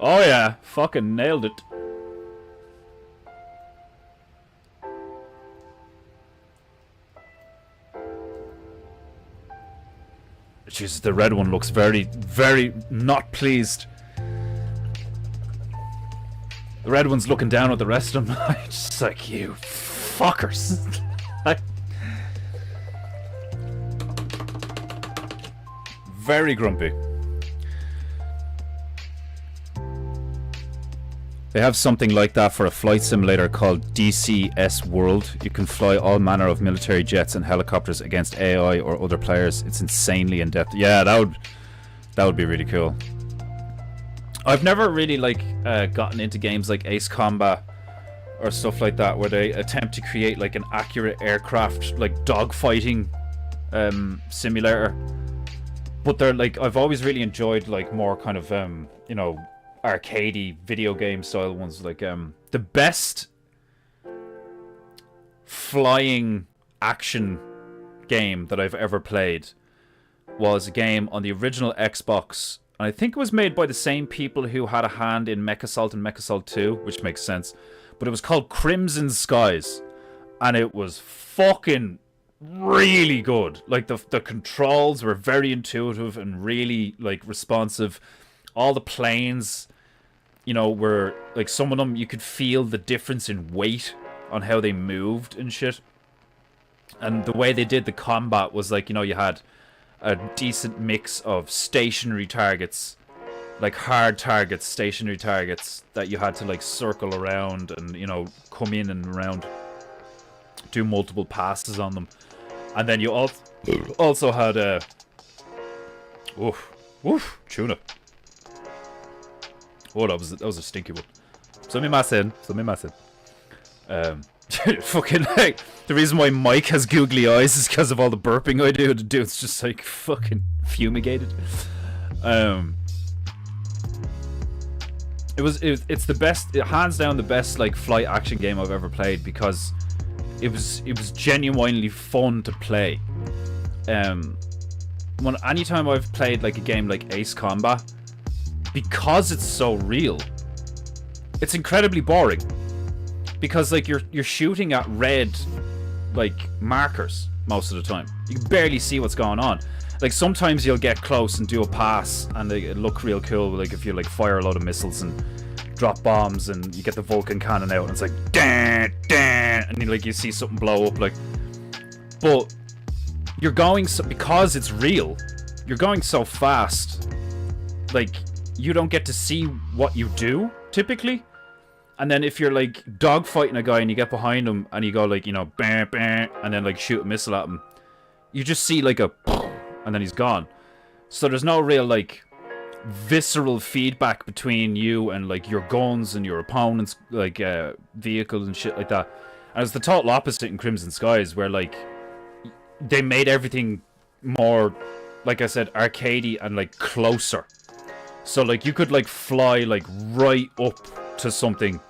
Speaker 1: Oh yeah, fucking nailed it. Jesus, the red one looks very, very not pleased. The red one's looking down at the rest of them. Just like, you fuckers. Very grumpy. They have something like that for a flight simulator called DCS World. You can fly all manner of military jets and helicopters against AI or other players. It's insanely in depth. Yeah, that would be really cool. I've never really like gotten into games like Ace Combat or stuff like that, where they attempt to create like an accurate aircraft like dogfighting simulator. But they're like, I've always really enjoyed like more kind of you know, arcadey video game style ones. Like the best flying action game that I've ever played was a game on the original Xbox, and I think it was made by the same people who had a hand in Mech Assault and Mech Assault 2, which makes sense. But it was called Crimson Skies, and it was fucking really good. Like the controls were very intuitive and really like responsive. All the planes, you know, were like, some of them you could feel the difference in weight on how they moved and shit. And the way they did the combat was like, you know, you had a decent mix of stationary targets, like hard targets, stationary targets that you had to like circle around and, you know, come in and around, do multiple passes on them. And then you also had a tuna. Oh, that was a stinky one. Fucking like, the reason why Mike has googly eyes is because of all the burping I do. The dude's just like fucking fumigated. It's the best, hands down the best like flight action game I've ever played, because it was genuinely fun to play. Anytime I've played like a game like Ace Combat, because it's so real, it's incredibly boring. Because like you're shooting at red like markers most of the time. You can barely see what's going on. Like sometimes you'll get close and do a pass and it look real cool, like if you like fire a lot of missiles and drop bombs and you get the Vulcan cannon out and it's like dan dan, and you see something blow up, like. But you're going because it's real, you're going so fast, like you don't get to see what you do typically. And then if you're like dogfighting a guy and you get behind him and you go like, you know, bam, bam, and then like shoot a missile at him, you just see like a and then he's gone. So there's no real like visceral feedback between you and like your guns and your opponent's like vehicles and shit like that. And it's the total opposite in Crimson Skies, where like they made everything more, like I said, arcadey and like closer. So like you could like fly like right up to something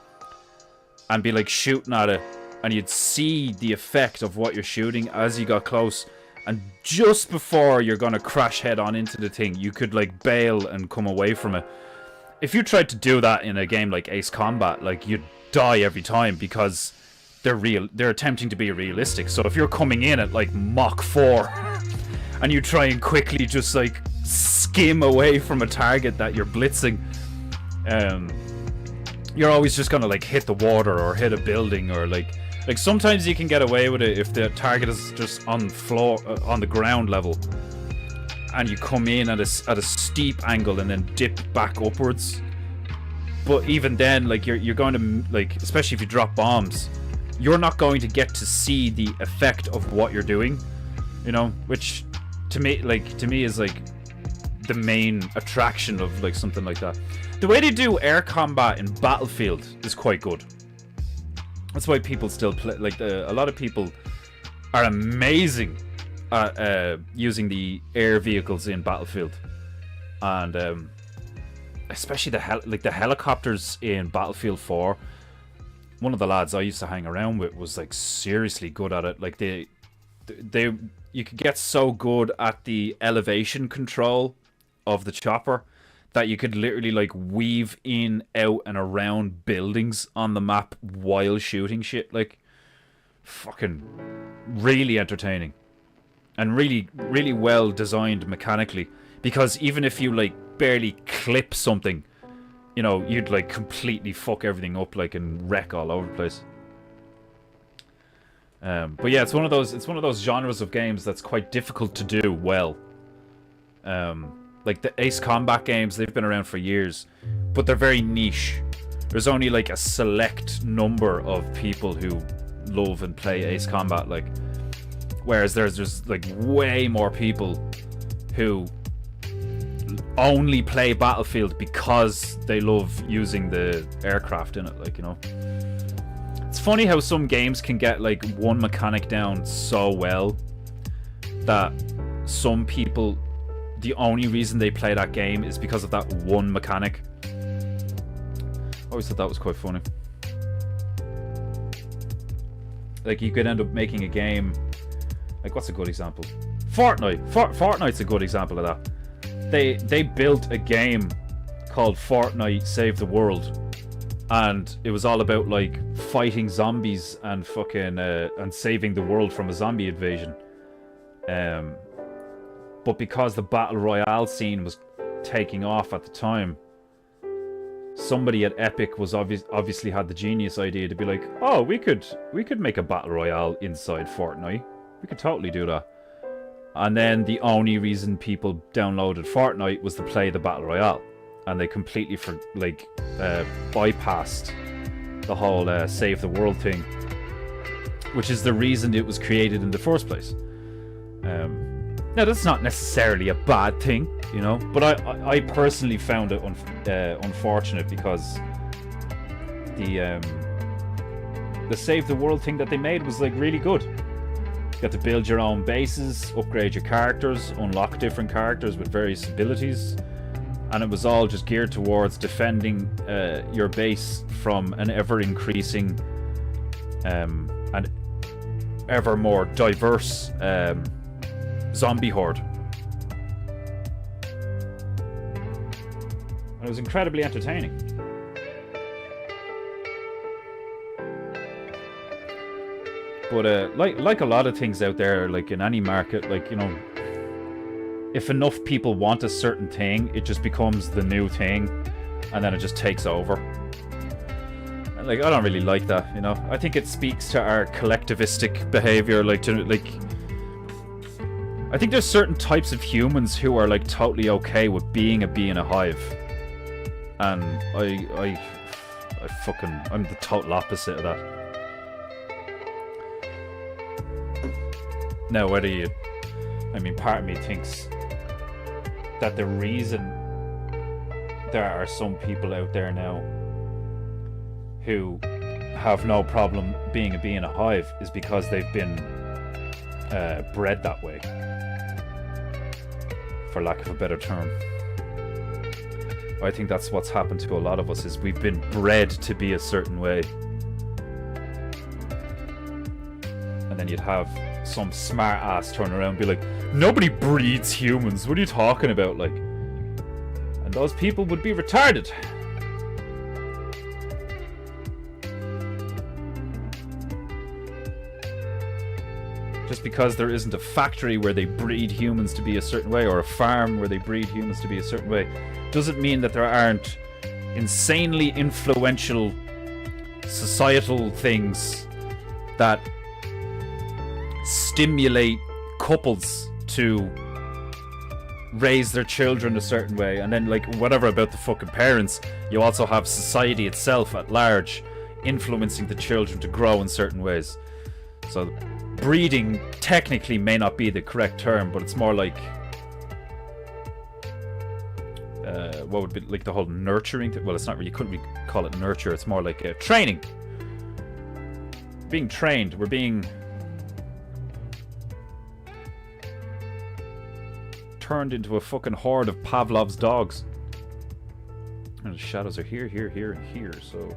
Speaker 1: and be like shooting at it, and you'd see the effect of what you're shooting as you got close, and just before you're gonna crash head on into the thing, you could like bail and come away from it. If you tried to do that in a game like Ace Combat, like you'd die every time, because they're attempting to be realistic. So if you're coming in at like Mach 4 and you try and quickly just like skim away from a target that you're blitzing, you're always just gonna like hit the water or hit a building, or like sometimes you can get away with it if the target is just on floor on the ground level, and you come in at a steep angle and then dip back upwards. But even then, like you're going to, like, especially if you drop bombs, you're not going to get to see the effect of what you're doing, you know, which to me is like the main attraction of like something like that. The way they do air combat in Battlefield is quite good. That's why people still play. Like a lot of people are amazing at using the air vehicles in Battlefield, and especially the helicopters in Battlefield 4. One of the lads I used to hang around with was like seriously good at it. Like you could get so good at the elevation control of the chopper that you could literally like weave in, out, and around buildings on the map while shooting shit. Like, fucking really entertaining. And really, really well designed mechanically. Because even if you like barely clip something, you know, you'd like completely fuck everything up, like, and wreck all over the place. But yeah, it's one of those genres of games that's quite difficult to do well. Like the Ace Combat games, they've been around for years, but they're very niche. there's only like a select number of people who love and play Ace Combat, like, whereas there's like way more people who only play Battlefield because they love using the aircraft in it, like, you know. It's funny how some games can get like one mechanic down so well that some people, the only reason they play that game is because of that one mechanic. I always thought that was quite funny. Like, you could end up making a game, like, what's a good example? Fortnite. Fortnite's a good example of that. They built a game called Fortnite Save the World, and it was all about like fighting zombies and fucking and saving the world from a zombie invasion. But because the battle royale scene was taking off at the time, somebody at Epic was obviously had the genius idea to be like, oh, we could make a battle royale inside Fortnite. We could totally do that. And then the only reason people downloaded Fortnite was to play the battle royale, and they completely bypassed the whole save the world thing, which is the reason it was created in the first place. Now, that's not necessarily a bad thing, you know, but I personally found it unfortunate because the save the world thing that they made was like really good. You got to build your own bases, upgrade your characters, unlock different characters with various abilities, and it was all just geared towards defending your base from an ever-increasing and ever more diverse zombie horde. And it was incredibly entertaining. But like a lot of things out there, like in any market, like, you know, if enough people want a certain thing, it just becomes the new thing, and then it just takes over. And, like, I don't really like that, you know. I think it speaks to our collectivistic behavior, like, I think there's certain types of humans who are like totally okay with being a bee in a hive, and I'm the total opposite of that. Now, part of me thinks that the reason there are some people out there now who have no problem being a bee in a hive is because they've been bred that way, for lack of a better term. I think that's what's happened to a lot of us, is we've been bred to be a certain way. And then you'd have some smart ass turn around and be like, nobody breeds humans, what are you talking about, like? And those people would be retarded. Just because there isn't a factory where they breed humans to be a certain way, or a farm where they breed humans to be a certain way, doesn't mean that there aren't insanely influential societal things that stimulate couples to raise their children a certain way. And then, like, whatever about the fucking parents, you also have society itself at large influencing the children to grow in certain ways. So breeding technically may not be the correct term, but it's more like what would be like the whole nurturing thing. Well, it's not really, you couldn't really call it nurture, it's more like training. Being trained, we're being turned into a fucking horde of Pavlov's dogs. And the shadows are here, here, here, and here, so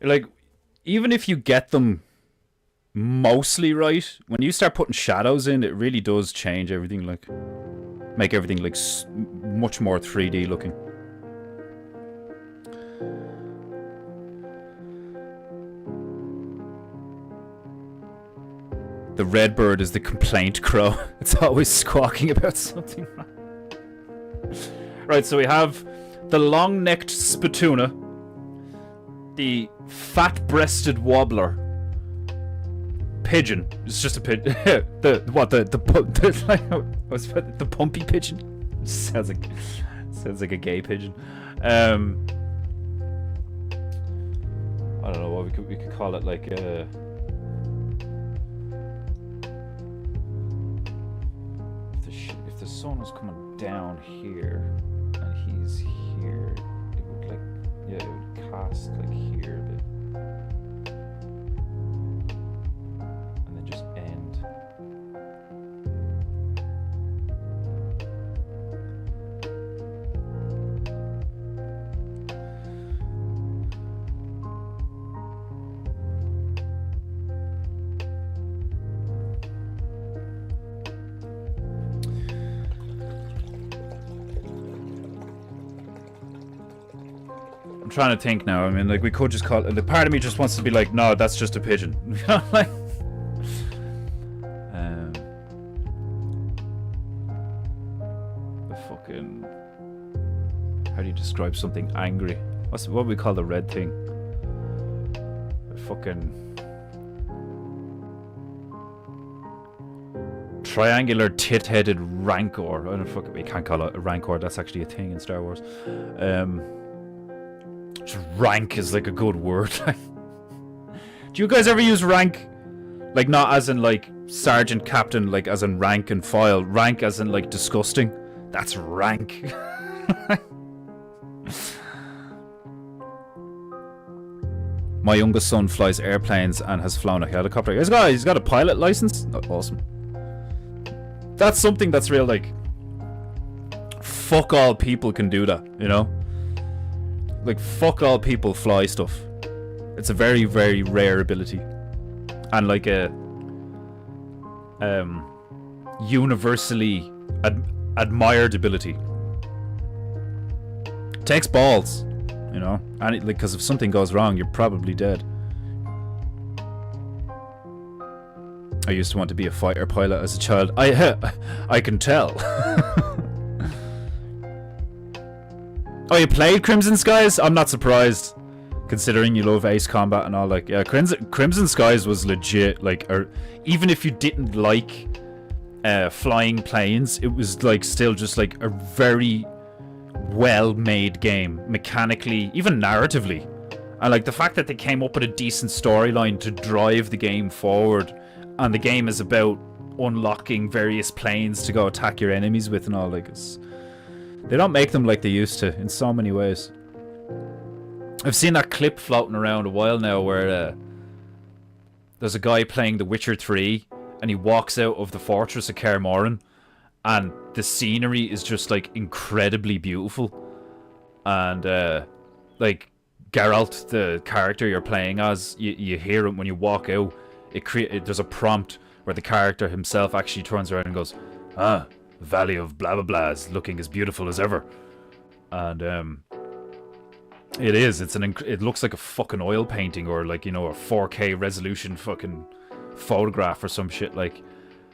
Speaker 1: like, even if you get them mostly right, when you start putting shadows in, it really does change everything, like make everything like much more 3D looking. The red bird is the complaint crow. It's always squawking about something. Right, so we have the long-necked spatoona, the fat-breasted wobbler, pigeon. It's just a pigeon. the pumpy pigeon. Sounds like a gay pigeon. I don't know what we could call it, like if the sun was coming down here and he's here, it would like, yeah, it would cast like here a bit and then just end. Trying to think now. I mean, like, we could just call it. The part of me just wants to be like, no, that's just a pigeon. Like, the fucking. How do you describe something angry? What do we call the red thing? The fucking triangular tit-headed rancor. I don't fucking. We can't call it a rancor. That's actually a thing in Star Wars. Rank is like a good word. Do you guys ever use rank? Like, not as in like sergeant, captain, like as in rank and file. Rank as in like disgusting. That's rank. My youngest son flies airplanes and has flown a helicopter. He's got a pilot license. Oh, awesome. That's something that's real, like, fuck all people can do that, you know? Like, fuck all people fly stuff. It's a very, very rare ability. And like a universally admired ability. Takes balls, you know? And like, because if something goes wrong, you're probably dead. I used to want to be a fighter pilot as a child. I can tell. Oh, you played Crimson Skies? I'm not surprised, considering you love Ace Combat and all. Like, yeah, Crimson Skies was legit. Like, even if you didn't like flying planes, it was like still just like a very well-made game, mechanically, even narratively. And like the fact that they came up with a decent storyline to drive the game forward, and the game is about unlocking various planes to go attack your enemies with and all. Like, they don't make them like they used to in so many ways. I've seen that clip floating around a while now where there's a guy playing The Witcher 3 and he walks out of the fortress of Kaer Morhen and the scenery is just like incredibly beautiful. And like Geralt, the character you're playing as, you hear him when you walk out. There's a prompt where the character himself actually turns around and goes, "Ah, Valley of blah blah blah is looking as beautiful as ever." And it is. It looks like a fucking oil painting, or like, you know, a 4K resolution fucking photograph or some shit. Like,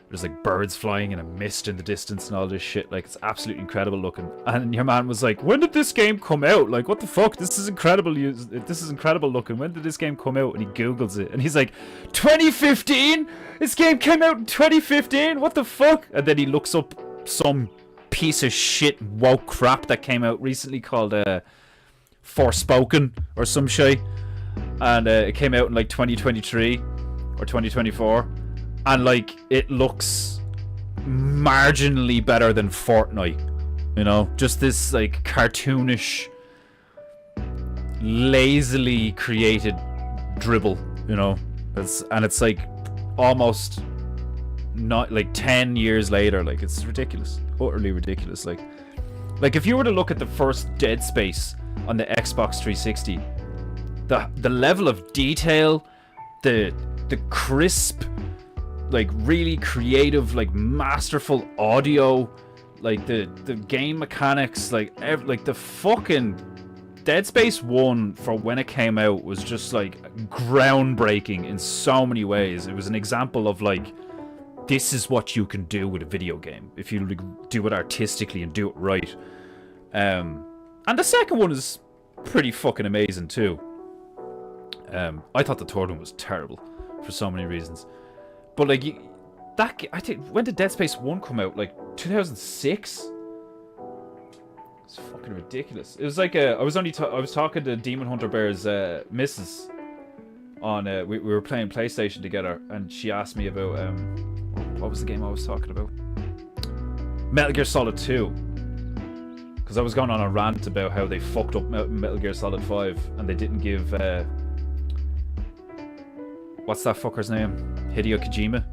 Speaker 1: there's like birds flying in a mist in the distance and all this shit. Like, it's absolutely incredible looking. And your man was like, "When did this game come out? Like, what the fuck? This is incredible. This is incredible looking. When did this game come out?" And he Googles it and he's like, 2015? This game came out in 2015? What the fuck? And then he looks up some piece of shit woke crap that came out recently called Forspoken or some shit. And it came out in like 2023 or 2024. And like, it looks marginally better than Fortnite, you know? Just this like cartoonish, lazily created dribble, you know? It's like almost not like 10 years later. Like, it's ridiculous, utterly ridiculous. Like if you were to look at the first Dead Space on the Xbox 360, the level of detail, the crisp, like really creative, like masterful audio, like the game mechanics, like the fucking Dead Space 1 for when it came out was just like groundbreaking in so many ways. It was an example of like this is what you can do with a video game if you do it artistically and do it right. And the second one is pretty fucking amazing too. I thought the third one was terrible for so many reasons, but like I think, when did Dead Space 1 come out? Like 2006. It's fucking ridiculous. It was like I was talking to Demon Hunter Bear's missus on we were playing PlayStation together, and she asked me about what was the game I was talking about? Metal Gear Solid 2. Because I was going on a rant about how they fucked up Metal Gear Solid 5 and they didn't give what's that fucker's name? Hideo Kojima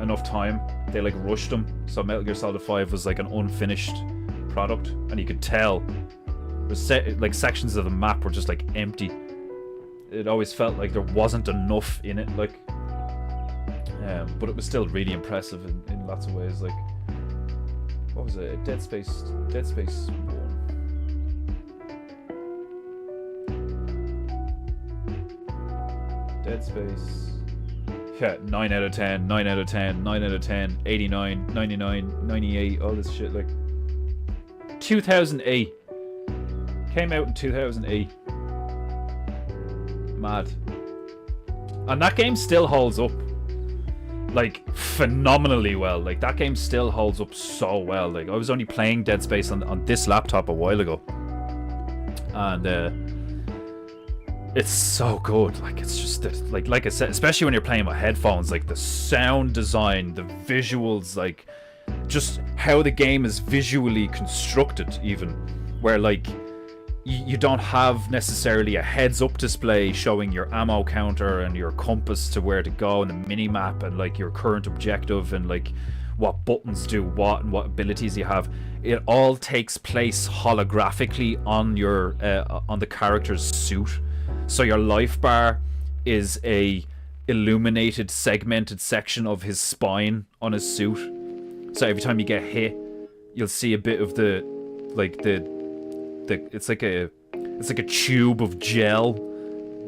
Speaker 1: enough time. They like rushed him, so Metal Gear Solid 5 was like an unfinished product, and you could tell there's like sections of the map were just like empty. It always felt like there wasn't enough in it, like but it was still really impressive in lots of ways. Like, what was it? Dead Space 1. Dead Space. Yeah, 9 out of 10, 9 out of 10, 9 out of 10, 89, 99, 98, all this shit. Like, 2008. Came out in 2008. Mad. And that game still holds up. Like, phenomenally well. Like, that game still holds up so well. Like, I was only playing Dead Space on this laptop a while ago. And, it's so good. Like, it's just like I said, especially when you're playing with headphones, like the sound design, the visuals, like just how the game is visually constructed, even where like you don't have necessarily a heads-up display showing your ammo counter and your compass to where to go and the mini-map and like your current objective and like what buttons do what and what abilities you have. It all takes place holographically on your on the character's suit. So your life bar is a illuminated, segmented section of his spine on his suit. So every time you get hit, you'll see a bit of the it's like a tube of gel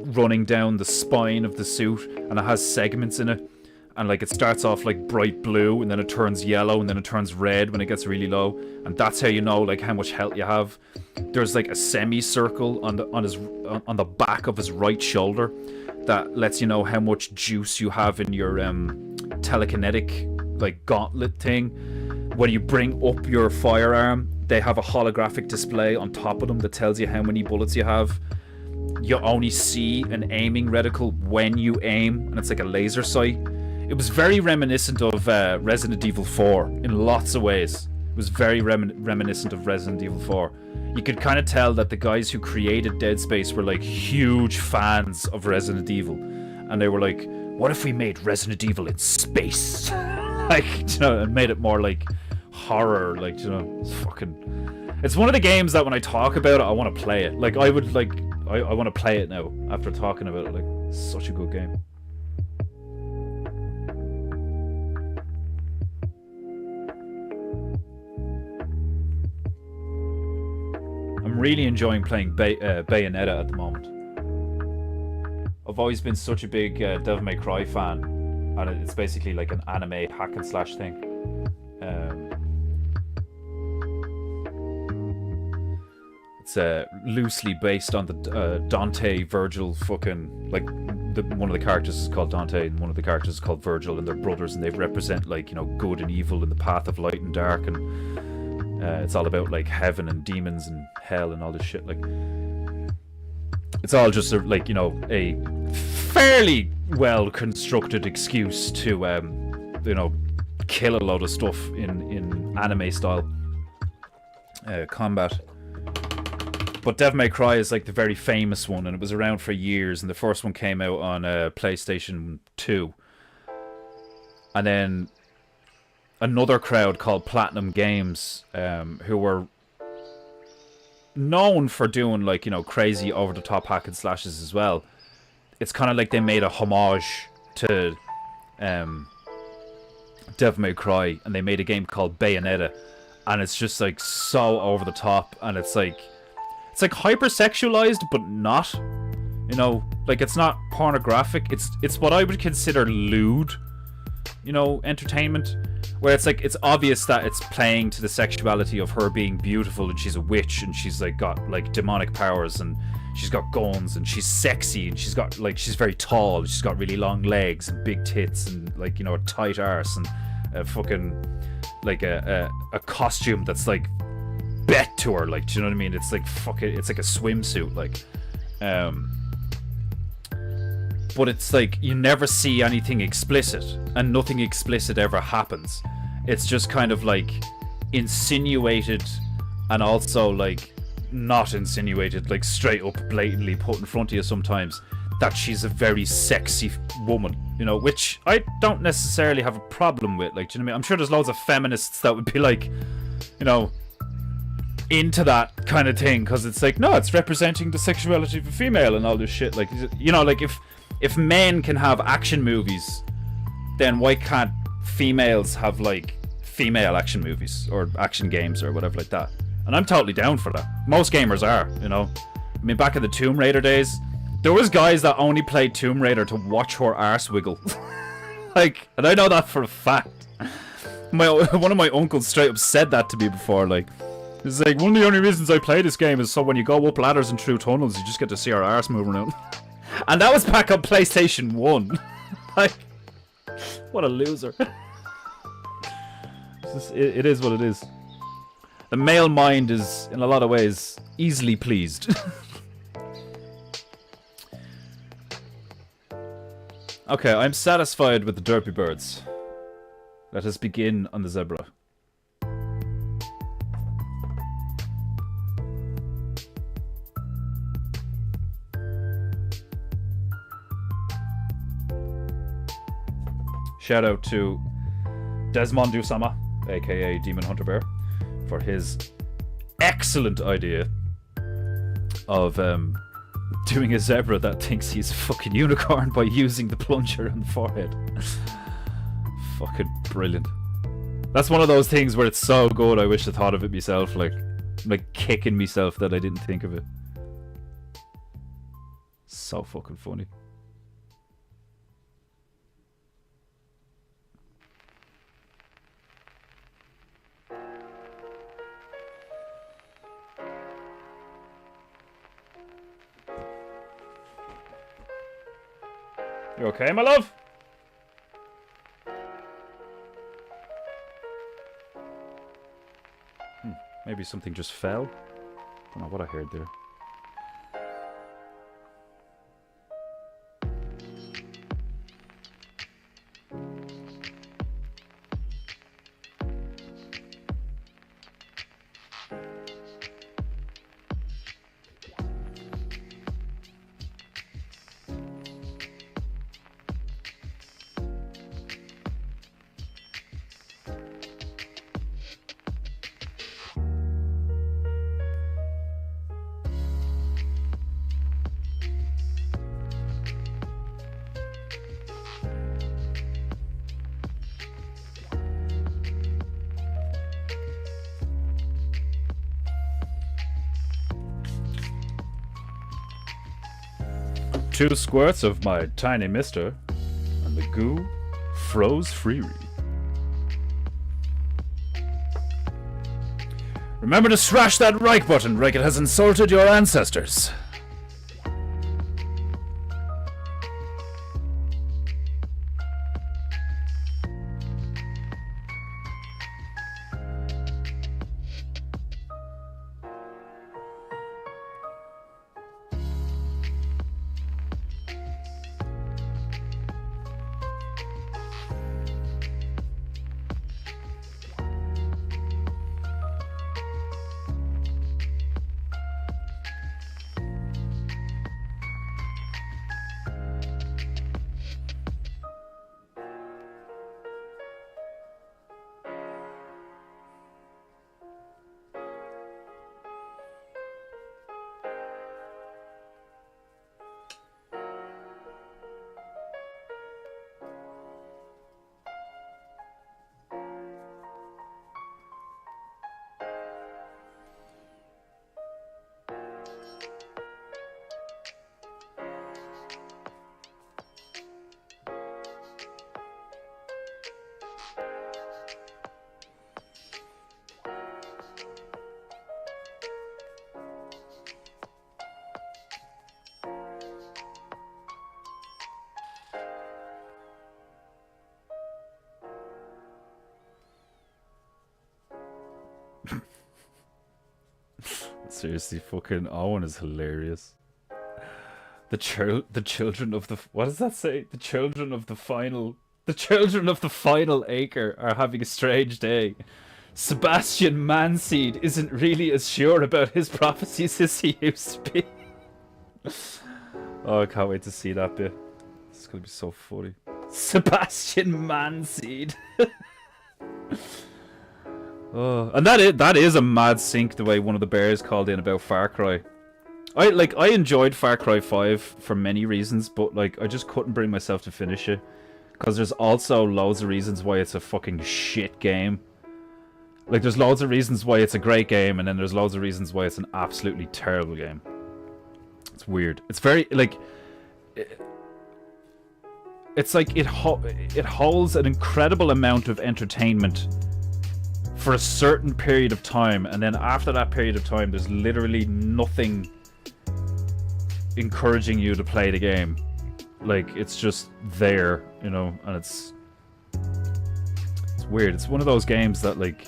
Speaker 1: running down the spine of the suit, and it has segments in it. And like it starts off like bright blue, and then it turns yellow, and then it turns red when it gets really low, and that's how you know like how much health you have. There's like a semicircle on the back of his right shoulder that lets you know how much juice you have in your telekinetic like gauntlet thing. When you bring up your firearm, they have a holographic display on top of them that tells you how many bullets you have. You only see an aiming reticle when you aim, and it's like a laser sight. It was very reminiscent of Resident Evil 4 in lots of ways. It was very reminiscent of Resident Evil 4. You could kind of tell that the guys who created Dead Space were like huge fans of Resident Evil. And they were like, what if we made Resident Evil in space? Like, you know, and made it more like horror, like, you know, it's one of the games that when I talk about it, I want to play it. Like, I want to play it now after talking about it. Like, it's such a good game. I'm really enjoying playing Bayonetta at the moment. I've always been such a big Devil May Cry fan, and it's basically like an anime hack and slash thing. It's loosely based on the Dante Virgil fucking, like, one of the characters is called Dante and one of the characters is called Virgil, and they're brothers, and they represent, like, you know, good and evil and the path of light and dark, and it's all about like heaven and demons and hell and all this shit. Like, it's all just like, you know, a fairly well constructed excuse to you know, kill a load of stuff in anime style combat. But Devil May Cry is like the very famous one, and it was around for years, and the first one came out on PlayStation 2. And then another crowd called Platinum Games, who were known for doing, like, you know, crazy over-the-top hack and slashes as well. It's kind of like they made a homage to Devil May Cry, and they made a game called Bayonetta, and it's just like so over the top, and it's like hypersexualized, but not, you know, like, it's not pornographic. It's what I would consider lewd. you know, entertainment, where it's like, it's obvious that it's playing to the sexuality of her being beautiful and she's a witch and she's like got like demonic powers and she's got guns and she's sexy and she's got like, she's very tall, she's got really long legs and big tits and like, you know, a tight arse and a fucking like a costume that's like bet to her, like, do you know what I mean? It's like fucking, it's like a swimsuit, like, but it's like you never see anything explicit and nothing explicit ever happens. It's just kind of like insinuated and also like not insinuated, like straight up blatantly put in front of you sometimes that she's a very sexy woman, you know, which I don't necessarily have a problem with, like, do you know what I mean? I'm sure there's loads of feminists that would be like, you know, into that kind of thing, because it's like, no, it's representing the sexuality of a female and all this shit, like, you know, like if men can have action movies, then why can't females have like female action movies or action games or whatever like that? And I'm totally down for that. Most gamers are, you know. I mean, back in the Tomb Raider days, there was guys that only played Tomb Raider to watch her arse wiggle. Like, and I know that for a fact. One of my uncles straight up said that to me before, like, it's like, one of the only reasons I play this game is so when you go up ladders and through tunnels, you just get to see her arse moving around. And that was back on PlayStation 1. Like, what a loser. It is what it is. The male mind is, in a lot of ways, easily pleased. Okay, I'm satisfied with the derpy birds. Let us begin on the zebra. Shout out to Desmond Usama, aka Demon Hunter Bear, for his excellent idea of doing a zebra that thinks he's a fucking unicorn by using the plunger on the forehead. Fucking brilliant. That's one of those things where it's so good I wish I thought of it myself, like kicking myself that I didn't think of it. So fucking funny. You okay, my love? Maybe something just fell. Don't know what I heard there. Two squirts of my tiny mister, and the goo froze free. Remember to smash that like button, like it has insulted your ancestors. Seriously, fucking Owen is hilarious. The children of the... What does that say? The children of the final acre are having a strange day. Sebastian Manseed isn't really as sure about his prophecies as he used to be. Oh, I can't wait to see that bit. It's gonna be so funny. Sebastian Manseed. Oh, and that is a mad sync the way one of the bears called in about Far Cry. I enjoyed Far Cry 5 for many reasons, but like I just couldn't bring myself to finish it because there's also loads of reasons why it's a fucking shit game. Like there's loads of reasons why it's a great game, and then there's loads of reasons why it's an absolutely terrible game. It's weird. It's very like it's like it holds an incredible amount of entertainment for a certain period of time, and then after that period of time there's literally nothing encouraging you to play the game. Like it's just there, you know, and it's weird. It's one of those games that like,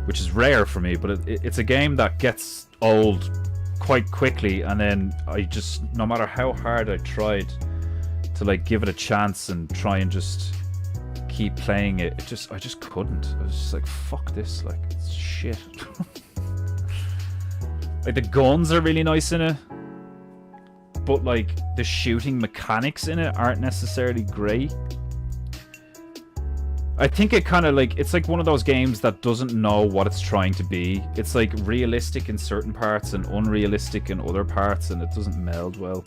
Speaker 1: which is rare for me, but it's a game that gets old quite quickly, and then I just, no matter how hard I tried to like give it a chance and try and just keep playing it, I just couldn't. I was just like, fuck this, like it's shit. Like the guns are really nice in it, but like the shooting mechanics in it aren't necessarily great. I think it kind of like, it's like one of those games that doesn't know what it's trying to be. It's like realistic in certain parts and unrealistic in other parts, and it doesn't meld well.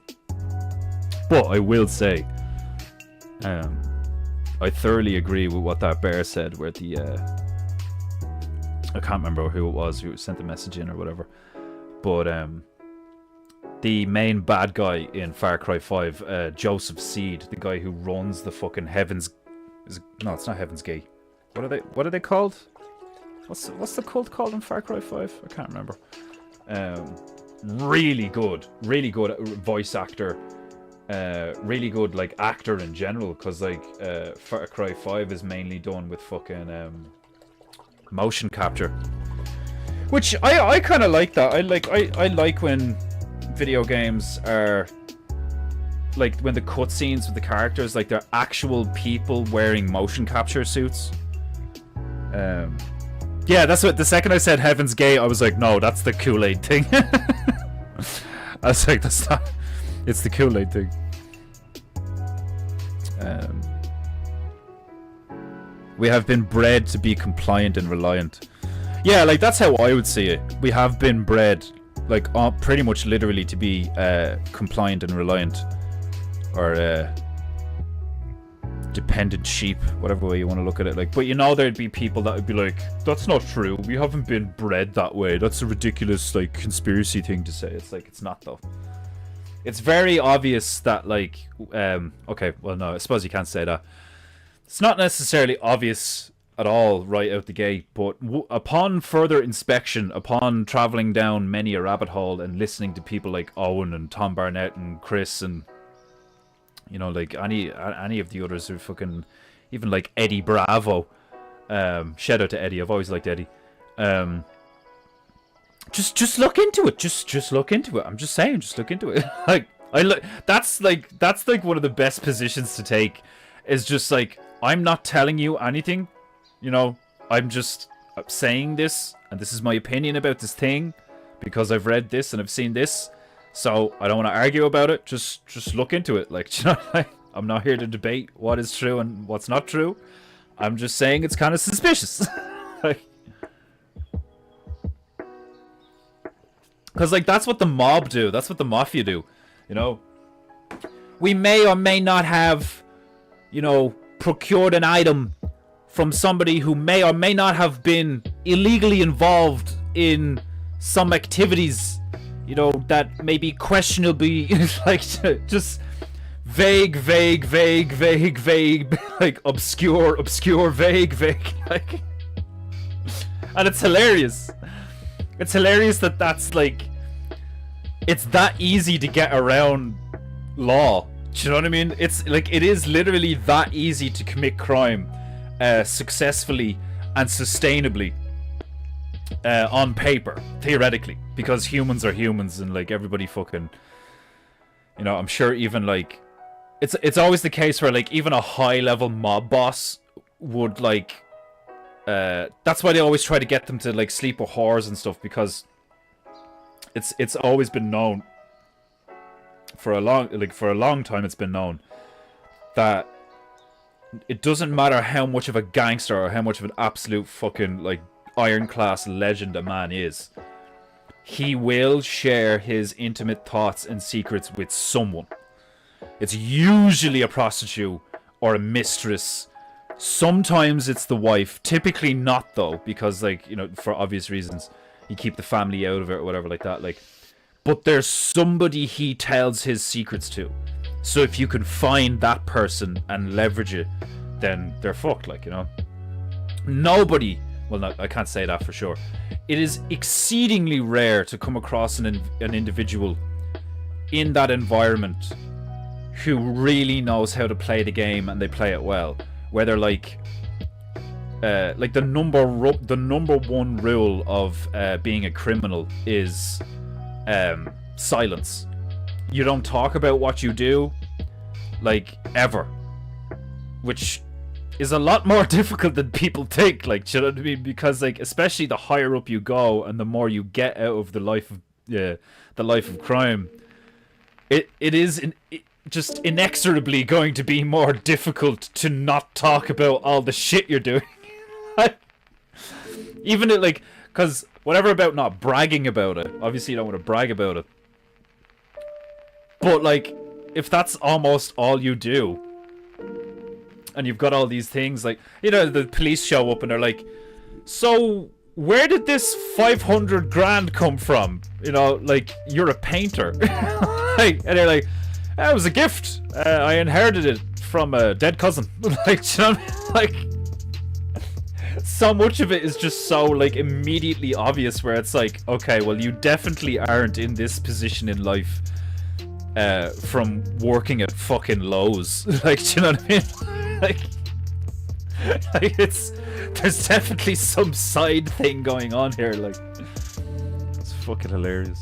Speaker 1: But I will say, I thoroughly agree with what that bear said, where the I can't remember who it was who sent the message in or whatever, but the main bad guy in Far Cry 5, Joseph Seed, the guy who runs the fucking Heaven's... No, it's not Heaven's Gate. What are they called? What's the cult called in Far Cry 5? I can't remember. Really good voice actor. Really good like actor in general, because like Far Cry 5 is mainly done with fucking motion capture, which I kind of like that. I like when video games are like, when the cutscenes with the characters, like they're actual people wearing motion capture suits. Yeah, that's what, the second I said Heaven's Gate, I was like, no, that's the Kool-Aid thing. I was like, that's not, it's the Kool-Aid thing. We have been bred to be compliant and reliant. Yeah, like that's how I would see it. We have been bred, like pretty much literally, to be compliant and reliant. Or dependent sheep, whatever way you want to look at it. Like, but you know, there'd be people that would be like, that's not true, we haven't been bred that way, that's a ridiculous like conspiracy thing to say. It's like, it's not though. It's very obvious that like okay, well no, I suppose you can't say that. It's not necessarily obvious at all right out the gate, but upon further inspection, upon traveling down many a rabbit hole and listening to people like Owen and Tom Barnett and Chris and, you know, like any of the others who fucking, even like Eddie Bravo. Shout out to Eddie. I've always liked Eddie. Just look into it. Just look into it. I'm just saying, just look into it. Like that's like one of the best positions to take. Is just like, I'm not telling you anything. You know, I'm just saying this, and this is my opinion about this thing because I've read this and I've seen this. So I don't want to argue about it. Just look into it. Like, you know, like, I'm not here to debate what is true and what's not true. I'm just saying it's kind of suspicious. Like, because like that's what the mob do. That's what the mafia do. You know, we may or may not have, you know, procured an item from somebody who may or may not have been illegally involved in some activities, you know, that may be questionably, like, just vague, like, obscure, vague, like, and it's hilarious. It's hilarious that that's, like, it's that easy to get around law. Do you know what I mean? It's, like, it is literally that easy to commit crime successfully and sustainably. on paper, theoretically, because humans are humans, and like everybody fucking, you know, I'm sure even like it's always the case where like even a high level mob boss would like that's why they always try to get them to like sleep with whores and stuff, because it's always been known for a long time, it's been known that it doesn't matter how much of a gangster or how much of an absolute fucking like ironclad legend a man is, he will share his intimate thoughts and secrets with someone. It's usually a prostitute or a mistress. Sometimes it's the wife. Typically not, though, because, like, you know, for obvious reasons, you keep the family out of it or whatever like that. Like, but there's somebody he tells his secrets to. So if you can find that person and leverage it, then they're fucked, like, you know. Nobody, well, no, I can't say that for sure. It is exceedingly rare to come across an individual in that environment who really knows how to play the game and they play it well. Where they're like the number one rule of being a criminal is silence. You don't talk about what you do, like, ever, which is a lot more difficult than people think. Like, do you know what I mean? Because, like, especially the higher up you go and the more you get out of the life of crime, it is just inexorably going to be more difficult to not talk about all the shit you're doing. Even it, like, because whatever about not bragging about it, obviously you don't want to brag about it, but like, if that's almost all you do and you've got all these things, like, you know, the police show up and they're like, so where did this 500 grand come from? You know, like, you're a painter. Like, and they're like, it was a gift. I inherited it from a dead cousin. Like, do you know what I mean? Like, so much of it is just so, like, immediately obvious, where it's like, okay, well, you definitely aren't in this position in life from working at fucking Lowe's. Like, do you know what I mean? Like there's definitely some side thing going on here. Like, it's fucking hilarious.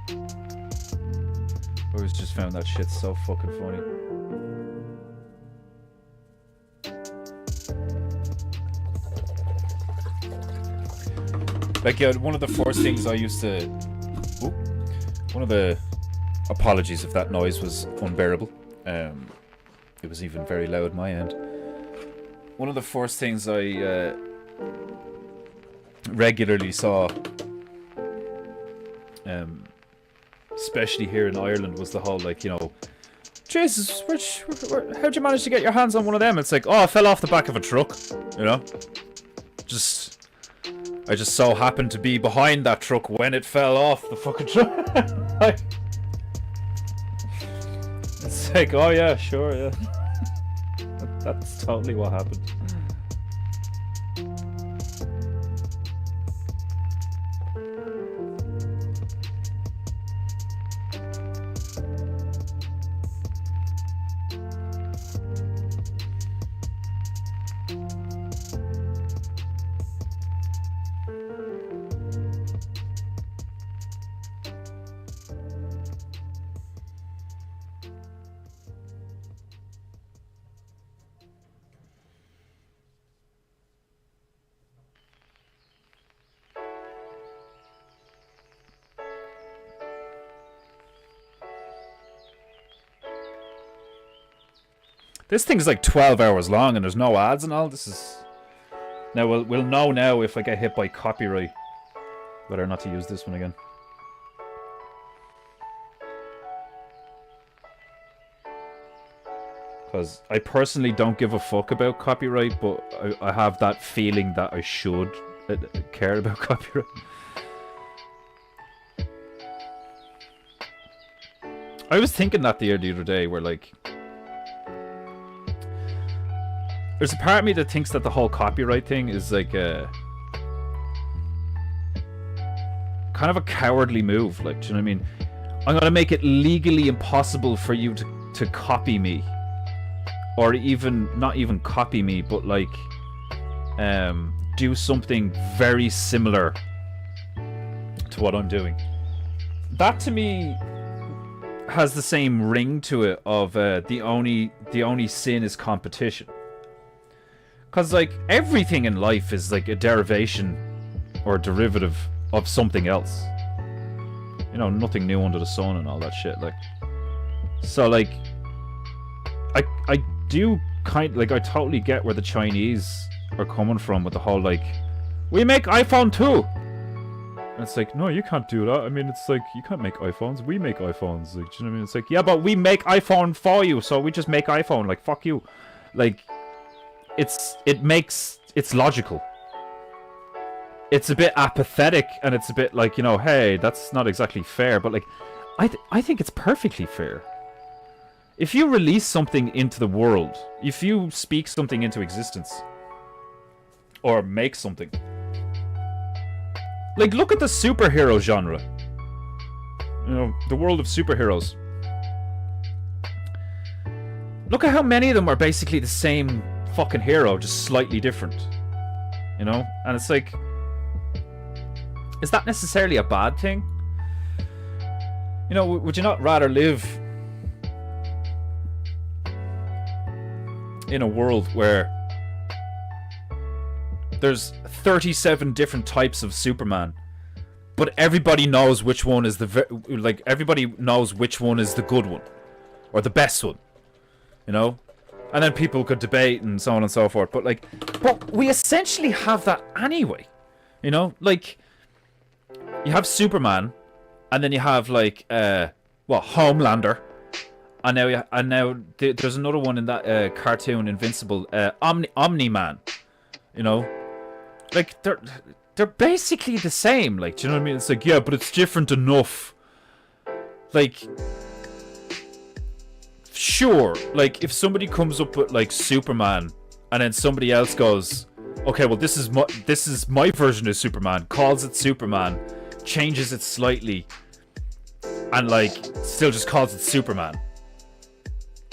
Speaker 1: I always just found that shit so fucking funny. Like, one of the first things I used to... one of the... Apologies if that noise was unbearable. It was even very loud my end. One of the first things I regularly saw, especially here in Ireland, was the whole, like, you know, Jesus, how'd you manage to get your hands on one of them? It's like, oh, I fell off the back of a truck, you know? I just so happened to be behind that truck when it fell off the fucking truck. Like, it's like, oh yeah, sure, yeah. That's totally what happened. This thing's like 12 hours long and there's no ads and all. This is... Now, we'll know now if I get hit by copyright whether or not to use this one again. Because I personally don't give a fuck about copyright, but I have that feeling that I should care about copyright. I was thinking that the other day, where, like, there's a part of me that thinks that the whole copyright thing is like a kind of a cowardly move. Like, do you know what I mean? I'm gonna make it legally impossible for you to copy me, or even not even copy me, but like do something very similar to what I'm doing. That to me has the same ring to it of the only sin is competition. Cause like everything in life is like a derivation or a derivative of something else. You know, nothing new under the sun and all that shit. Like, so like, I do I totally get where the Chinese are coming from with the whole like, we make iPhone too. And it's like, no, you can't do that. I mean, it's like, you can't make iPhones. We make iPhones. Like, do you know what I mean? It's like, yeah, but we make iPhone for you, so we just make iPhone. Like, fuck you. Like, it's logical. It's a bit apathetic, and it's a bit like, you know, hey, that's not exactly fair. But, like, I think it's perfectly fair. If you release something into the world, if you speak something into existence, or make something... Like, look at the superhero genre. You know, the world of superheroes. Look at how many of them are basically the same fucking hero, just slightly different. You know? And it's like... Is that necessarily a bad thing? You know, would you not rather live in a world where there's 37 different types of Superman, but everybody knows which one is everybody knows which one is the good one or the best one, you know? And then people could debate and so on and so forth, but we essentially have that anyway, you know? Like, you have Superman, and then you have like Homelander, and now there's another one in that cartoon Invincible, Omni-Man, you know? Like, they're basically the same, like, do you know what I mean? It's like, yeah, but it's different enough. Like, sure, like, if somebody comes up with, like, Superman, and then somebody else goes, okay, well, this is my version of Superman, calls it Superman, changes it slightly, and, like, still just calls it Superman.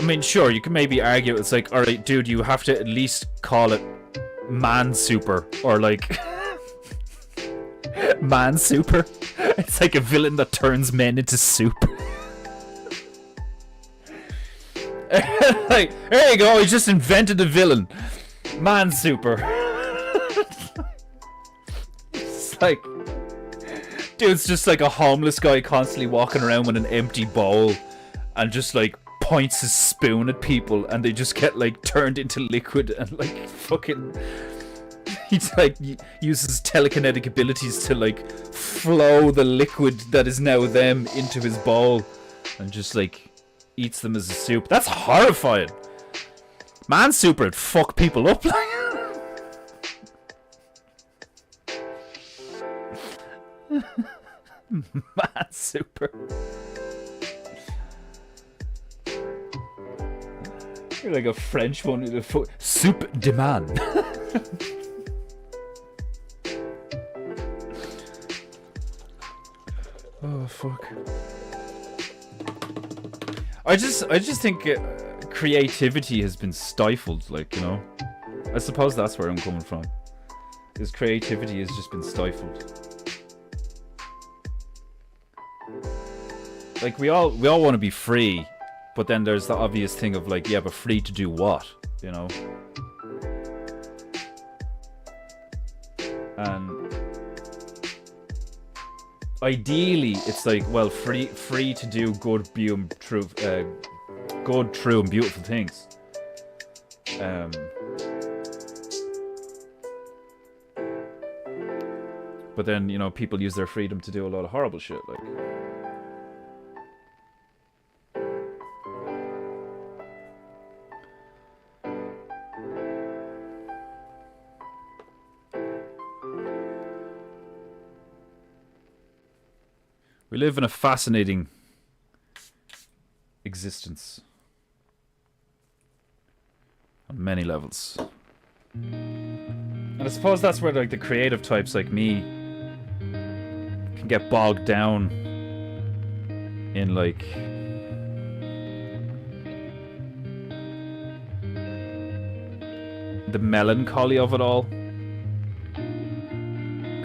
Speaker 1: I mean, sure, you can maybe argue, it's like, alright, dude, you have to at least call it Man Super, or like Man Super. It's like a villain that turns men into soup. Like, there you go, he just invented a villain. Man Super. It's like, dude's just like a homeless guy constantly walking around with an empty bowl and just like points his spoon at people, and they just get like turned into liquid, and like fucking he's like uses telekinetic abilities to like flow the liquid that is now them into his bowl, and just like eats them as a soup. That's horrifying. Man Super would fuck people up. Man Super. You're like a French one with a soup de man. Oh fuck. I just think creativity has been stifled, like, you know. I suppose that's where I'm coming from. Because creativity has just been stifled. Like, we all want to be free, but then there's the obvious thing of like, yeah, but free to do what, you know? And ideally, it's like, well, free to do good, true, and beautiful things. But then, you know, people use their freedom to do a lot of horrible shit, like. We live in a fascinating existence on many levels. And I suppose that's where like the creative types like me can get bogged down in like the melancholy of it all.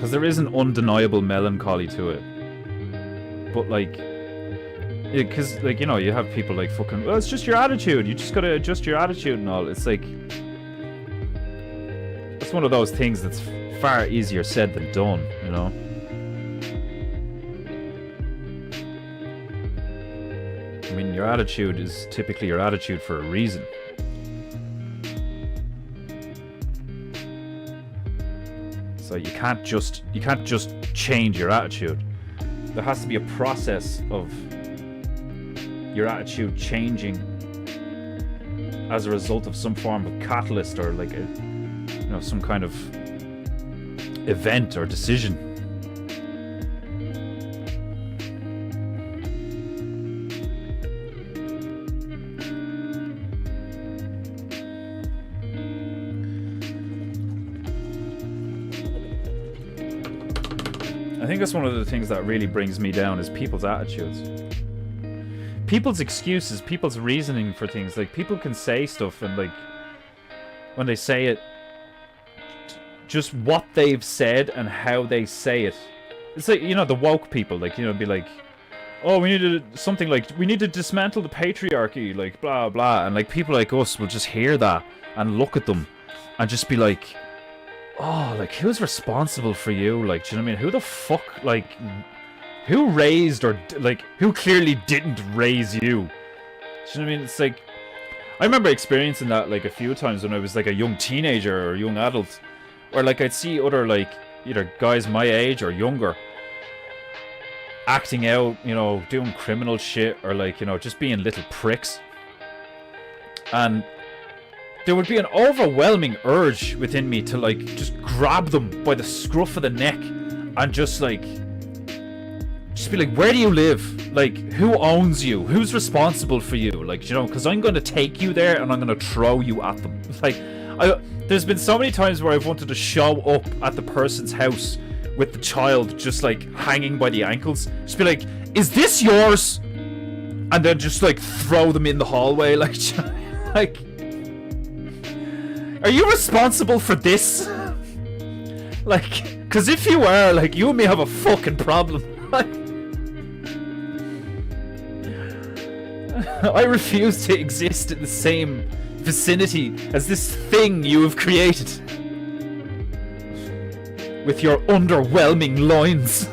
Speaker 1: Because there is an undeniable melancholy to it. But, like... Because, like, you know, you have people like fucking... Well, it's just your attitude. You just gotta adjust your attitude and all. It's like... It's one of those things that's far easier said than done, you know? I mean, your attitude is typically your attitude for a reason. So you can't just change your attitude. There has to be a process of your attitude changing as a result of some form of catalyst or like a, you know, some kind of event or decision. I think that's one of the things that really brings me down is people's attitudes. People's excuses, people's reasoning for things. Like, people can say stuff and, like, when they say it, just what they've said and how they say it. It's like, you know, the woke people, like, you know, be like, oh, we need to, something like, we need to dismantle the patriarchy, like, blah, blah. And, like, people like us will just hear that and look at them and just be like, oh, like, who's responsible for you? Like, do you know what I mean? Who the fuck, like, who raised or, like, who clearly didn't raise you? Do you know what I mean? It's like, I remember experiencing that, like, a few times when I was, like, a young teenager or a young adult. Or, like, I'd see other, like, either guys my age or younger acting out, you know, doing criminal shit or, like, you know, just being little pricks. And there would be an overwhelming urge within me to, like, just grab them by the scruff of the neck and just, like, just be like, where do you live? Like, who owns you? Who's responsible for you? Like, you know, because I'm going to take you there and I'm going to throw you at them. Like, there's been so many times where I've wanted to show up at the person's house with the child just, like, hanging by the ankles. Just be like, is this yours? And then just, like, throw them in the hallway. Like, like, are you responsible for this? Like, because if you are, like, you and me have a fucking problem. Like, I refuse to exist in the same vicinity as this thing you have created with your underwhelming loins.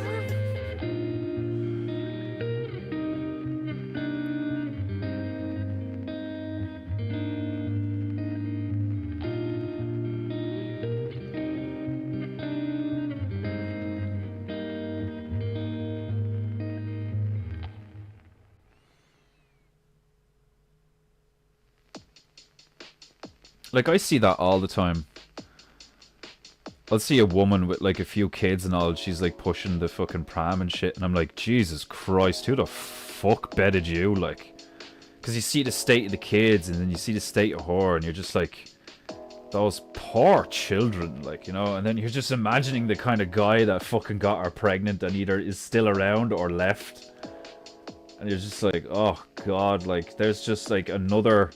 Speaker 1: Like, I see that all the time. I'll see a woman with, like, a few kids and all, she's, like, pushing the fucking pram and shit, and I'm like, Jesus Christ, who the fuck bedded you, like? Because you see the state of the kids, and then you see the state of her, and you're just like, those poor children, like, you know? And then you're just imagining the kind of guy that fucking got her pregnant and either is still around or left. And you're just like, oh, God, like, there's just, like, another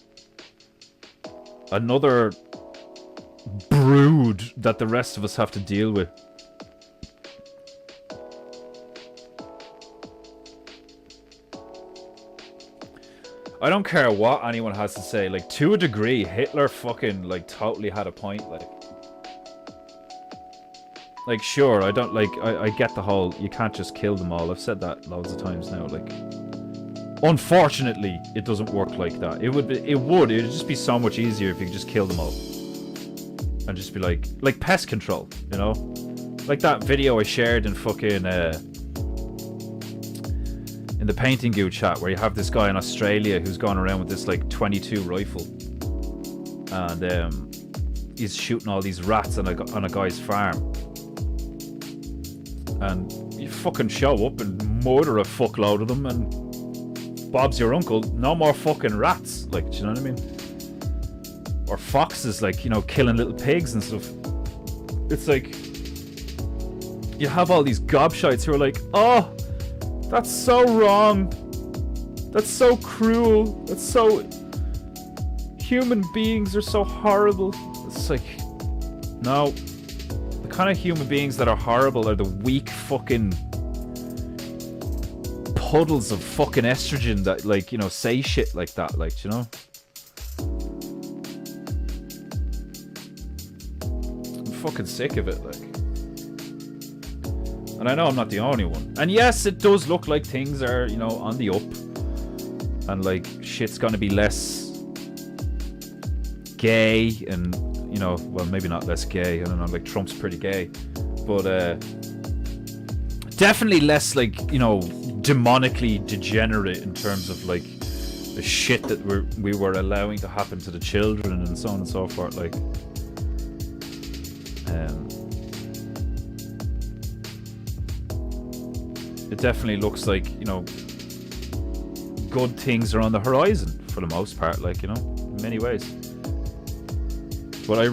Speaker 1: brood that the rest of us have to deal with. I don't care what anyone has to say. Like, to a degree, Hitler fucking, like, totally had a point, like. Like, sure, I don't, like, I get the whole, you can't just kill them all. I've said that loads of times now, like. Unfortunately, it doesn't work like that. It would just be so much easier if you could just kill them all. And just be like pest control, you know? Like that video I shared in fucking, in the PEINTEINGU chat, where you have this guy in Australia who's gone around with this, like, 22 rifle. And, he's shooting all these rats on a guy's farm. And you fucking show up and murder a fuckload of them and Bob's your uncle, no more fucking rats, like, do you know what I mean? Or foxes, like, you know, killing little pigs and stuff. It's like, you have all these gobshites who are like, oh, that's so wrong, that's so cruel, that's so, human beings are so horrible. It's like, no, the kind of human beings that are horrible are the weak fucking puddles of fucking estrogen that, like, you know, say shit like that, like, you know? I'm fucking sick of it, like. And I know I'm not the only one. And yes, it does look like things are, you know, on the up. And, like, shit's gonna be less gay and, you know, well, maybe not less gay. I don't know, like, Trump's pretty gay. But, definitely less, like, you know, demonically degenerate in terms of, like, the shit that we were allowing to happen to the children and so on and so forth, like. It definitely looks like, you know, good things are on the horizon for the most part, like, you know, in many ways. But I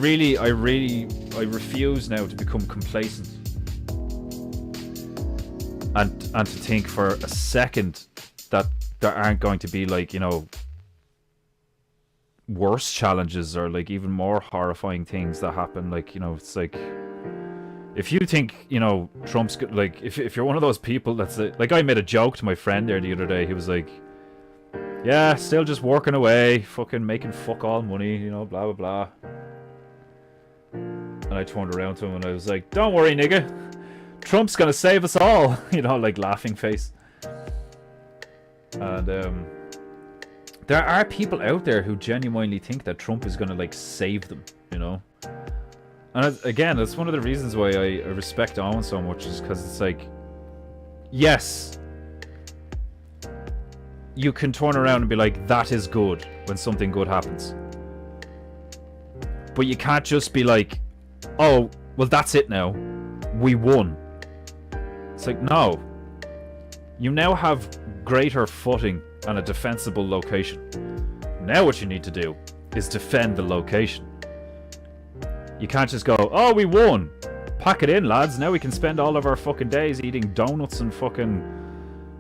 Speaker 1: refuse now to become complacent and to think for a second that there aren't going to be, like, you know, worse challenges or, like, even more horrifying things that happen. Like, you know, it's like, if you think, you know, Trump's like, if you're one of those people that's like I made a joke to my friend there the other day. He was like, yeah, still just working away, fucking making fuck all money, you know, blah blah blah. And I turned around to him and I was like, don't worry, nigga, Trump's gonna save us all, you know, like, laughing face. And there are people out there who genuinely think that Trump is gonna, like, save them, you know. And again, that's one of the reasons why I respect Owen so much, is because it's like, yes, you can turn around and be like, that is good when something good happens. But you can't just be like, oh, well, that's it now. We won. It's like, no. You now have greater footing and a defensible location. Now what you need to do is defend the location. You can't just go, oh, we won. Pack it in, lads. Now we can spend all of our fucking days eating donuts and fucking,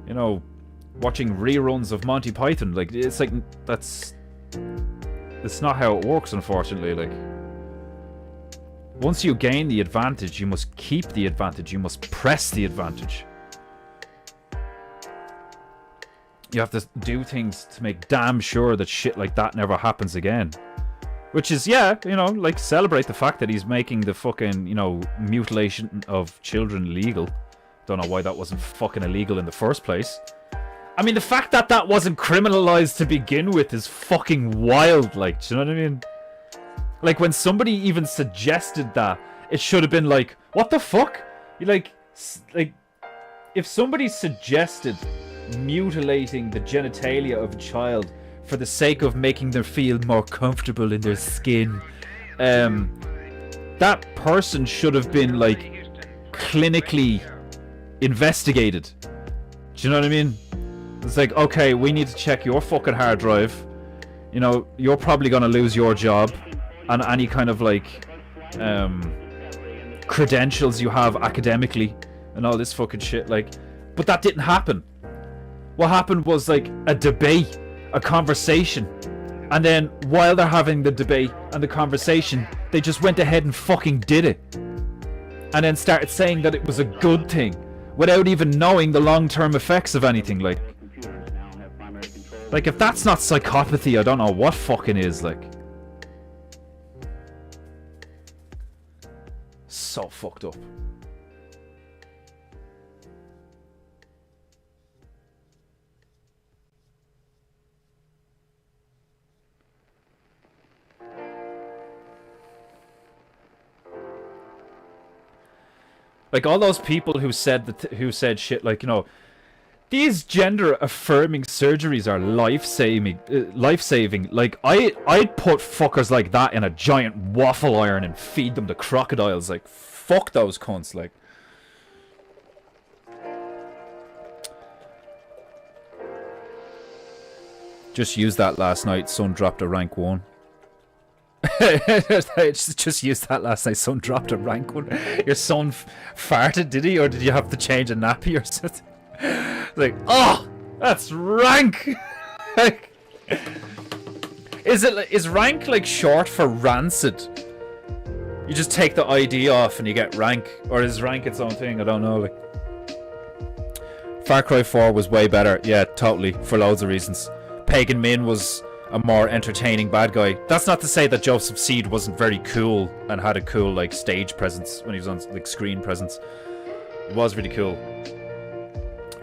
Speaker 1: you know, watching reruns of Monty Python. Like, it's like, that's not how it works, unfortunately. Like, once you gain the advantage, you must keep the advantage. You must press the advantage. You have to do things to make damn sure that shit like that never happens again. Which is, yeah, you know, like, celebrate the fact that he's making the fucking, you know, mutilation of children illegal. Don't know why that wasn't fucking illegal in the first place. I mean, the fact that that wasn't criminalized to begin with is fucking wild, like, do you know what I mean? Like, when somebody even suggested that, it should have been like, what the fuck? You like, if somebody suggested mutilating the genitalia of a child for the sake of making them feel more comfortable in their skin, that person should have been, like, clinically investigated. Do you know what I mean? It's like, okay, we need to check your fucking hard drive. You know, you're probably gonna lose your job and any kind of, like, credentials you have academically and all this fucking shit, like. But that didn't happen. What happened was, like, a debate, a conversation, and then while they're having the debate and the conversation, they just went ahead and fucking did it, and then started saying that it was a good thing without even knowing the long-term effects of anything. Like, if that's not psychopathy, I don't know what fucking is. Like, so fucked up. Like, all those people who said who said shit like, you know, these gender-affirming surgeries are life-saving. Like, I'd put fuckers like that in a giant waffle iron and feed them to crocodiles. Like, fuck those cunts. Like, just used that last night. Son dropped a rank 1. just used that last night. Son dropped a rank 1. Your son farted, did he? Or did you have to change a nappy or something? Like, oh, that's rank. Like, is rank, like, short for rancid? You just take the ID off and you get rank, or is rank its own thing? I don't know. Like, Far Cry 4 was way better. Yeah, totally, for loads of reasons. Pagan Min was a more entertaining bad guy. That's not to say that Joseph Seed wasn't very cool and had a cool like stage presence when he was on like screen presence. It was really cool.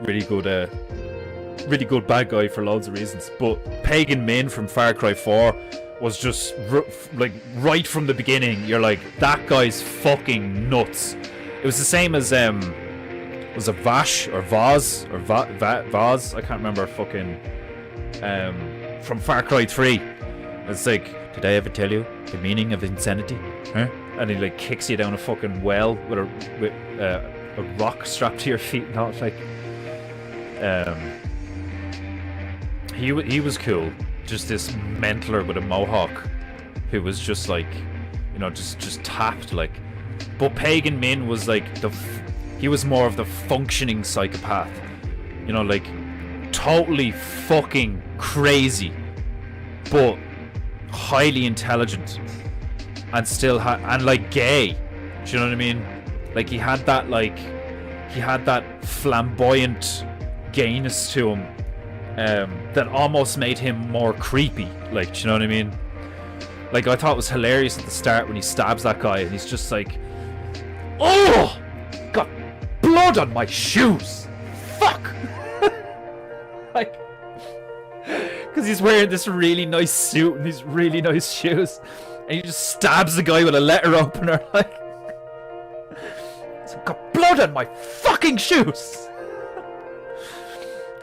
Speaker 1: Really good bad guy for loads of reasons. But Pagan Min from Far Cry 4 was just like right from the beginning. You're like, that guy's fucking nuts. It was the same as was it Vash or Vaz or Vaz? I can't remember. Fucking from Far Cry 3. It's like, did I ever tell you the meaning of insanity? Huh? And he like kicks you down a fucking well with a rock strapped to your feet and all. Like, he was cool. Just this mentaler with a mohawk who was just like, you know, just tapped like. But Pagan Min was like he was more of the functioning psychopath, you know, like totally fucking crazy, but highly intelligent, and still and like gay. Do you know what I mean? Like he had that flamboyant gayness to him. That almost made him more creepy, like, do you know what I mean? Like, I thought it was hilarious at the start when he stabs that guy and he's just like, oh, got blood on my shoes, fuck. Like, because he's wearing this really nice suit and these really nice shoes, and he just stabs the guy with a letter opener, like, got blood on my fucking shoes.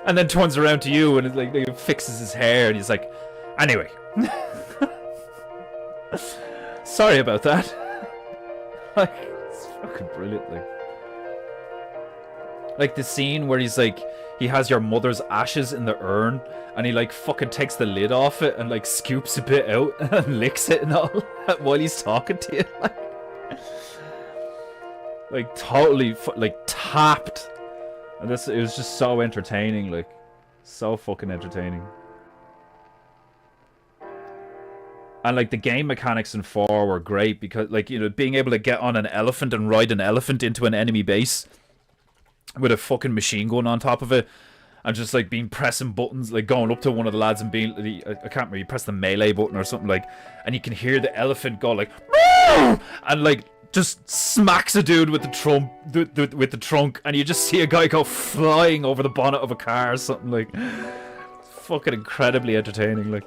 Speaker 1: And then turns around to you and it's like, he fixes his hair and he's like, anyway. Sorry about that. Like, it's fucking brilliant. Like the scene where he's like, he has your mother's ashes in the urn and he like fucking takes the lid off it and like scoops a bit out and licks it and all while he's talking to you. Like totally like tapped. And it was just so entertaining, like, so fucking entertaining. And like the game mechanics in 4 were great because, like, you know, being able to get on an elephant and ride an elephant into an enemy base with a fucking machine gun on top of it, and just like being pressing buttons, like going up to one of the lads and being, I can't remember, you press the melee button or something, like, and you can hear the elephant go like, and like just smacks a dude with the trunk, and you just see a guy go flying over the bonnet of a car or something. Like, fucking incredibly entertaining. Like,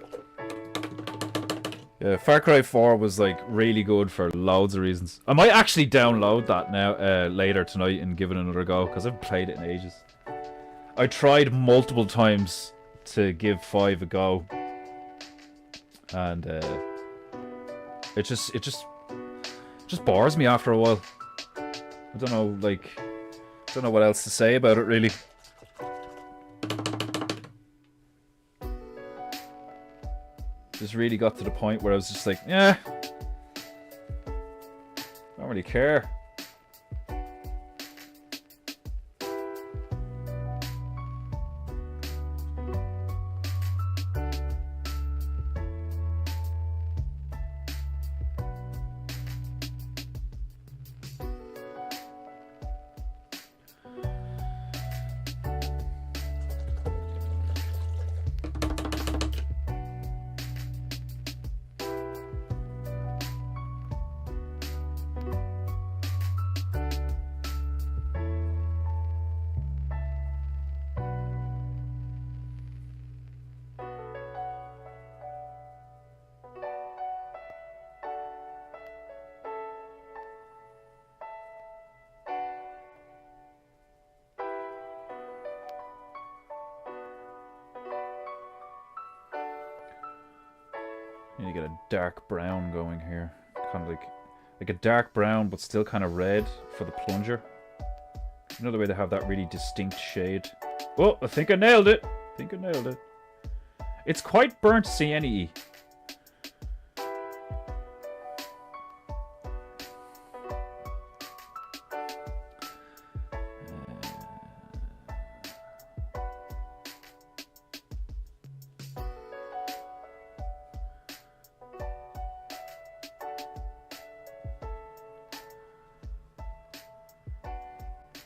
Speaker 1: yeah, Far Cry 4 was like really good for loads of reasons. I might actually download that now later tonight and give it another go because I've played it in ages. I tried multiple times to give 5 a go, and it just bores me after a while. I don't know, like, don't know what else to say about it really. Just really got to the point where I was just like, yeah, don't really care. Need to get a dark brown going here. Kind of like a dark brown, but still kind of red for the plunger. Another way to have that really distinct shade. Oh, I think I nailed it. It's quite burnt CNE.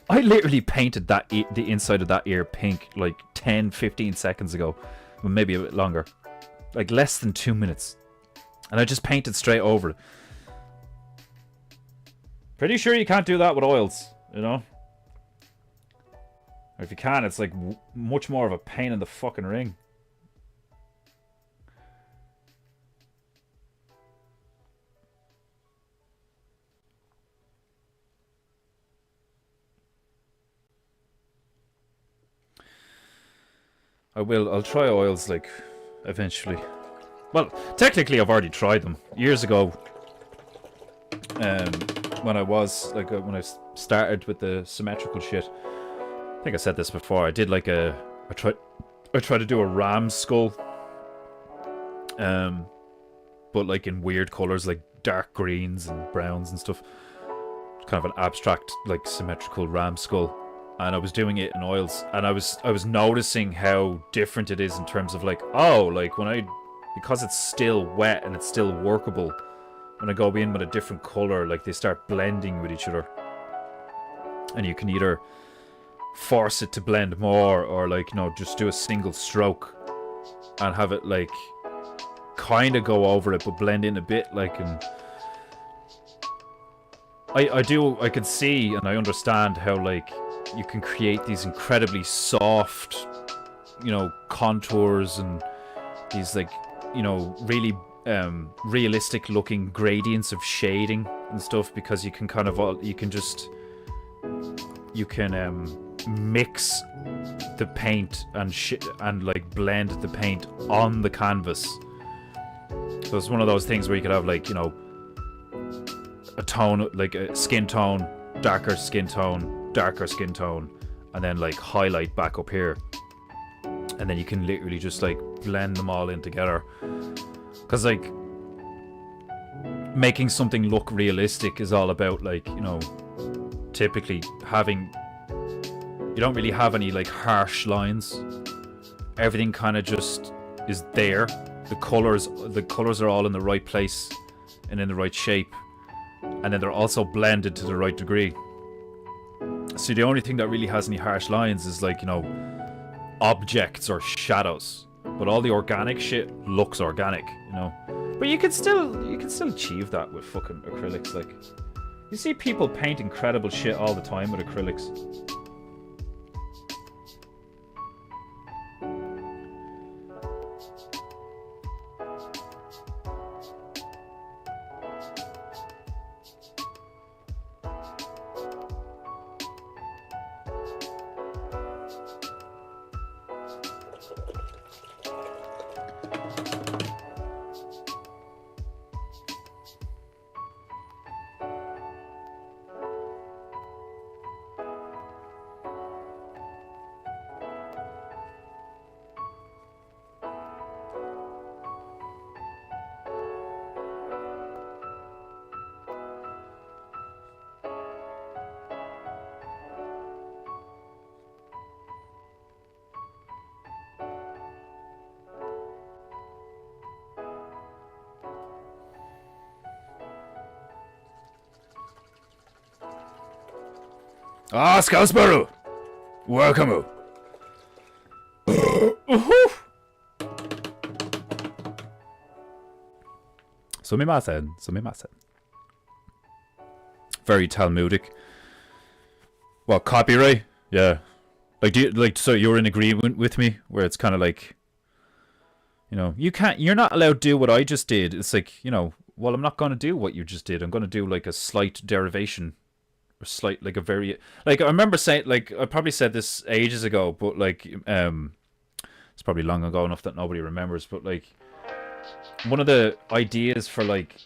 Speaker 1: I literally painted that the inside of that ear pink like 10-15 seconds ago. Well, maybe a bit longer. Like less than 2 minutes. And I just painted straight over it. Pretty sure you can't do that with oils, you know? Or if you can, it's like much more of a pain in the fucking ring. I'll try oils like eventually. Well, technically I've already tried them years ago. When I was like when I started with the symmetrical shit. I think I said this before. I did like I tried to do a ram skull. But like in weird colors like dark greens and browns and stuff. Kind of an abstract like symmetrical ram skull. And I was doing it in oils, and I was noticing how different it is in terms of like, oh, like because it's still wet and it's still workable, when I go in with a different color, like they start blending with each other. And you can either force it to blend more, or like, you know, just do a single stroke and have it like kind of go over it but blend in a bit, like. And I can see and I understand how like you can create these incredibly soft, you know, contours and these like, you know, really realistic looking gradients of shading and stuff, because you can kind of mix the paint and like blend the paint on the canvas. So it's one of those things where you could have like, you know, a tone, like a skin tone, darker skin tone, darker skin tone, and then like highlight back up here, and then you can literally just like blend them all in together. Because like making something look realistic is all about like, you know, typically you don't really have any like harsh lines. Everything kind of just is there. The colors are all in the right place and in the right shape, and then they're also blended to the right degree. So the only thing that really has any harsh lines is like, you know, objects or shadows. But all the organic shit looks organic, you know. But you can still achieve that with fucking acrylics. Like, you see people paint incredible shit all the time with acrylics. Ah, Scouseborough! Welcome! Sumimasen. Very Talmudic. Well, copyright? Yeah. Like, so you're in agreement with me, where it's kind of like, you know, you're not allowed to do what I just did. It's like, you know, well, I'm not going to do what you just did. I'm going to do like a slight derivation. Or slight, like a very, like, I remember saying, like, I probably said this ages ago, but like, it's probably long ago enough that nobody remembers, but like, one of the ideas for like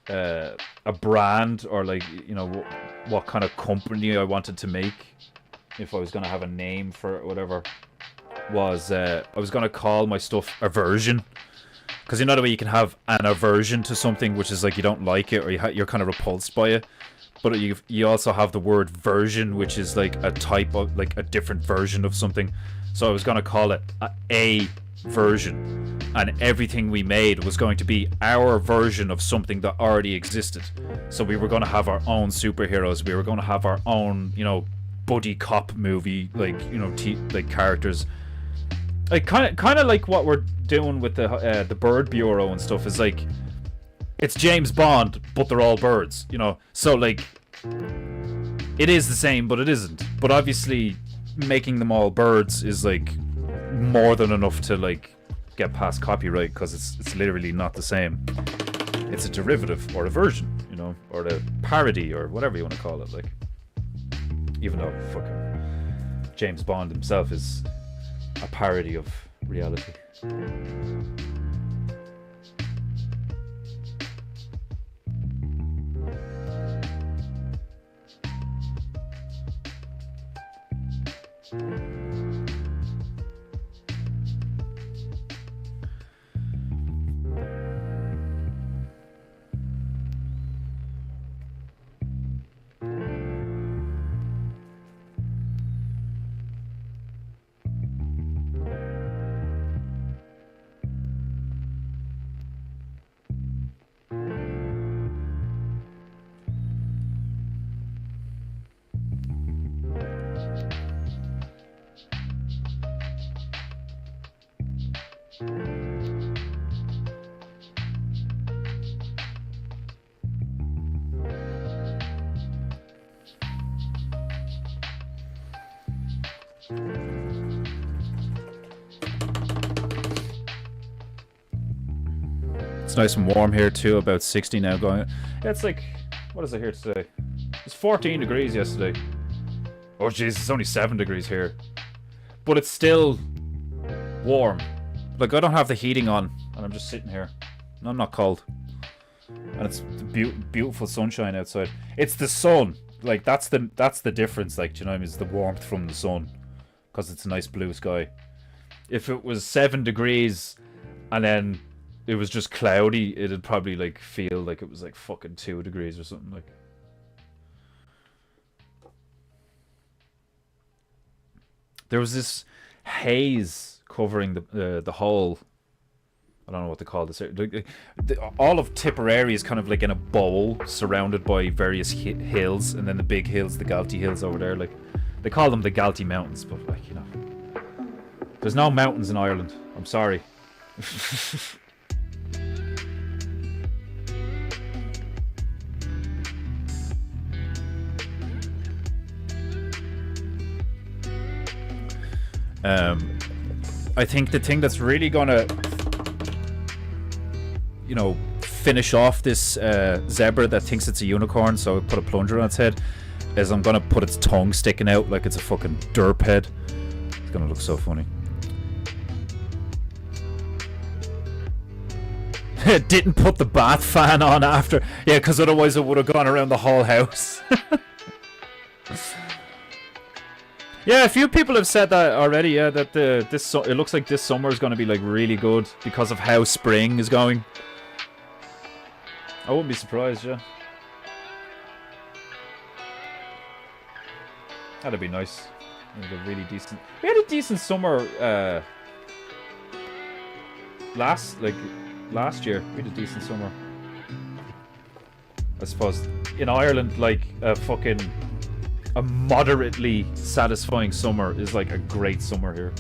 Speaker 1: a brand, or like, you know, what kind of company I wanted to make, if I was going to have a name for it or whatever, was I was going to call my stuff aversion. Because you know the way you can have an aversion to something, which is like you don't like it, or you're kind of repulsed by it. But you also have the word version, which is like a type of, like a different version of something. So I was going to call it a version. And everything we made was going to be our version of something that already existed. So we were going to have our own superheroes. We were going to have our own, you know, buddy cop movie, like, you know, like characters. Like kind of like what we're doing with the Bird Bureau and stuff is like, it's James Bond, but they're all birds, you know. So like, it is the same, but it isn't. But obviously, making them all birds is like more than enough to like get past copyright, because it's literally not the same. It's a derivative or a version, you know, or a parody or whatever you want to call it. Like, even though fucking James Bond himself is a parody of reality. It's nice and warm here too, about 60 now going. Yeah, it's like, what is it here today? It's 14 degrees yesterday. Oh jeez, it's only 7 degrees here. But it's still warm. Like, I don't have the heating on and I'm just sitting here. And I'm not cold. And it's beautiful sunshine outside. It's the sun. Like, that's the difference, like, do you know what I mean? It's the warmth from the sun. Because it's a nice blue sky. If it was 7 degrees and then it was just cloudy, it'd probably like feel like it was like fucking 2 degrees or something. Like, there was this haze covering the whole, I don't know what they call this. All of Tipperary is kind of like in a bowl surrounded by various hills, and then the big hills, the Galtee Hills over there. Like, they call them the Galtee Mountains, but like, you know, there's no mountains in Ireland. I'm sorry. I think the thing that's really gonna, you know, finish off this zebra that thinks it's a unicorn, so I put a plunger on its head, is I'm gonna put its tongue sticking out like it's a fucking derp head. It's gonna look so funny. Didn't put the bath fan on after, yeah, because otherwise it would have gone around the whole house. Yeah, a few people have said that already. Yeah, that it looks like this summer is going to be like really good because of how spring is going. I wouldn't be surprised. Yeah, that'd be nice. A really decent. We had a decent summer last year. We had a decent summer. I suppose in Ireland, like a moderately satisfying summer is like a great summer here.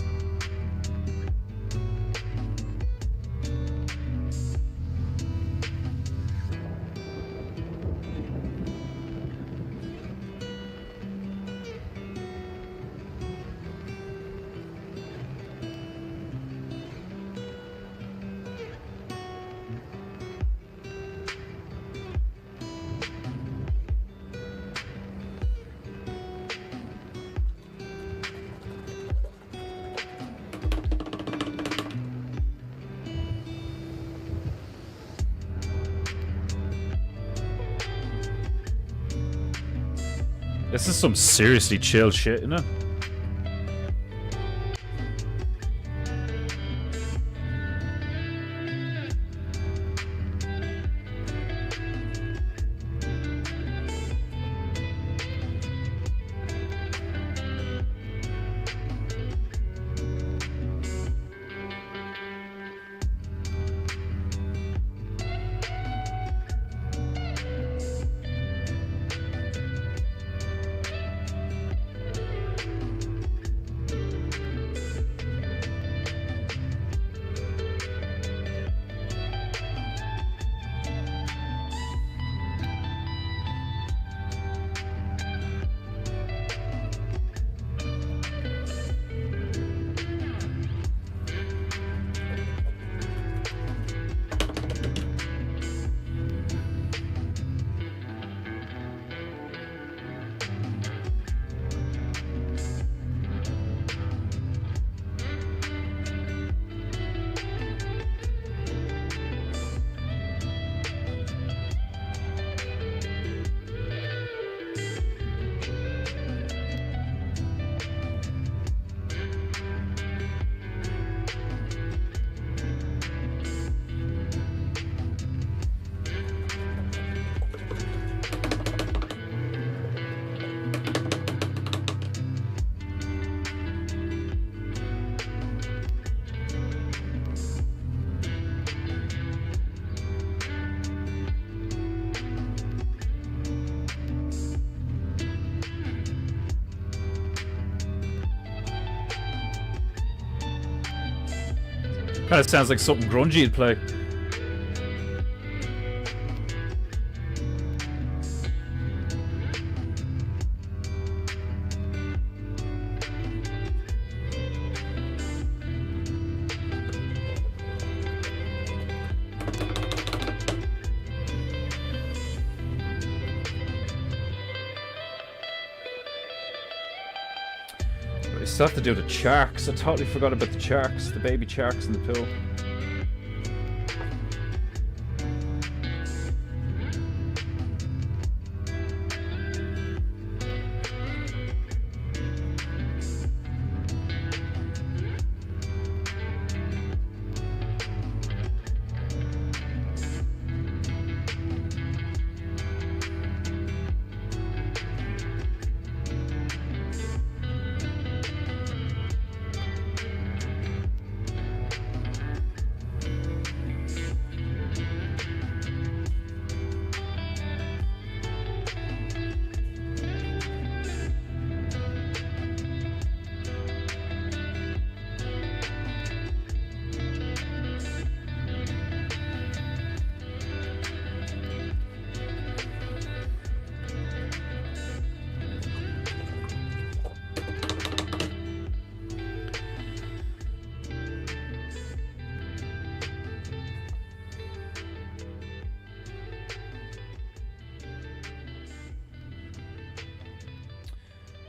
Speaker 1: This is some seriously chill shit, isn't it? Kind of sounds like something grungy to play. We still have to do the sharks. I totally forgot about the sharks, the baby sharks in the pool.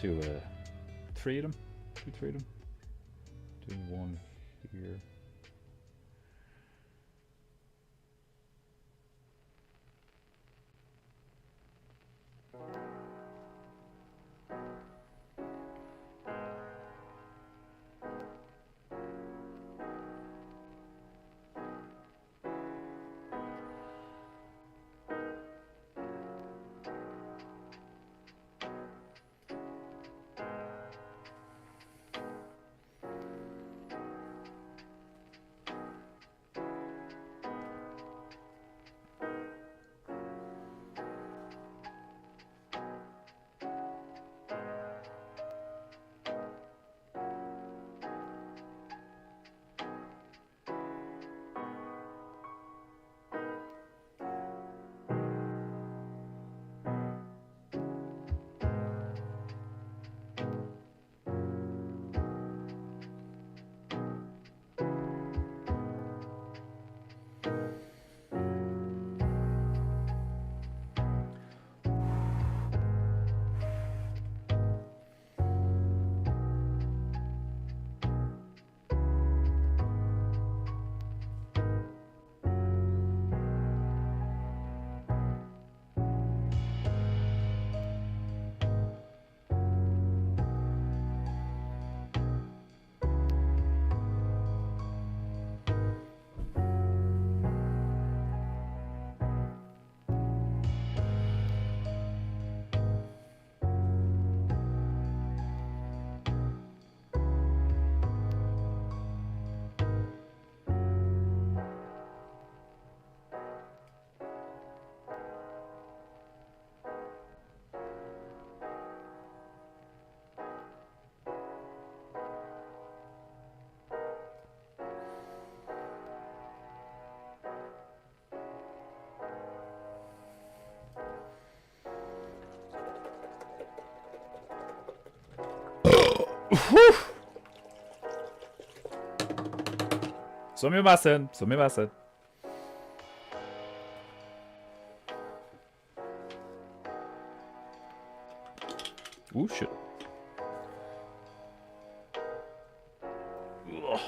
Speaker 1: Do 3 of them. Do 3 of them. Do 1 here. Sumimasen, sumimasen. Ooh, shit. Ugh.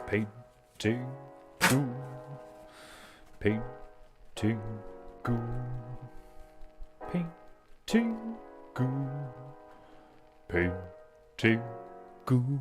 Speaker 1: Painting goo. Painting goo. Painting goo. Painting goo.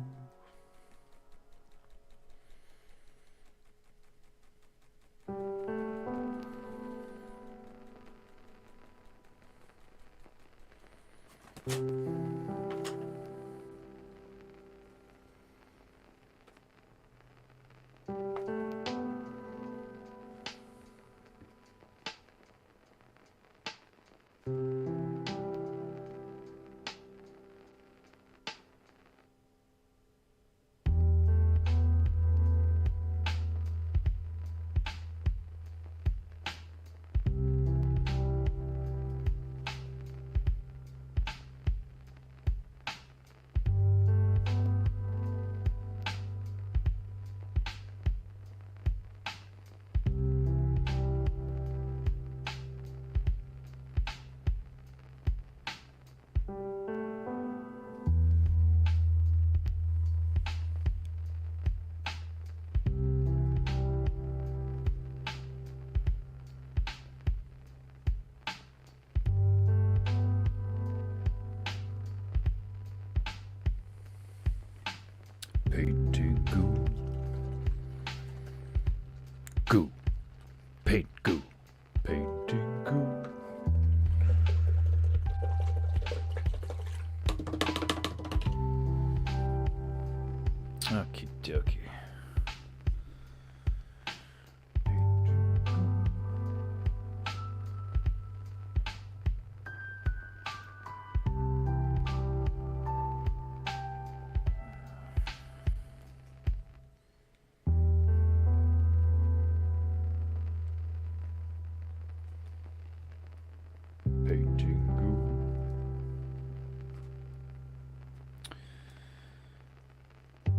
Speaker 1: Painting goo. Goo. Paint goo. Painting goo. Okie dokie.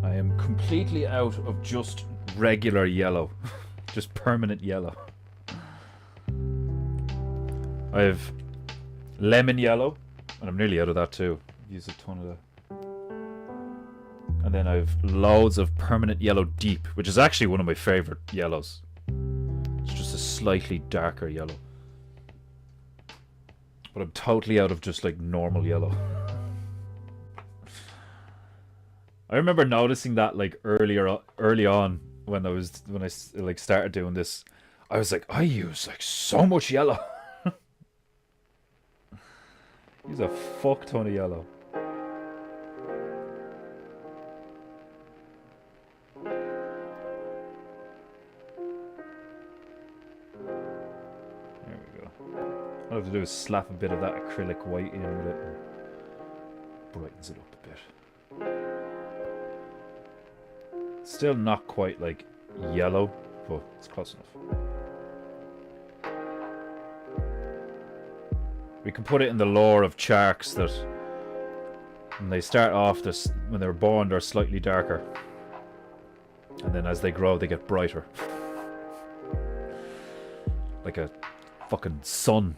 Speaker 1: I am completely out of just regular yellow. Just permanent yellow. I have lemon yellow, and I'm nearly out of that too. I've used a ton of that. And then I have loads of permanent yellow deep, which is actually one of my favorite yellows. It's just a slightly darker yellow. But I'm totally out of just like normal yellow. I remember noticing that like early on when I like started doing this. I was like, I use like so much yellow. Use a fuck ton of yellow. There we go. All I have to do is slap a bit of that acrylic white in with it and brightens it up a bit. Still not quite like yellow, but it's close enough. We can put it in the lore of sharks that when they start off, when they're born, they're slightly darker. And then as they grow, they get brighter. Like a fucking sun.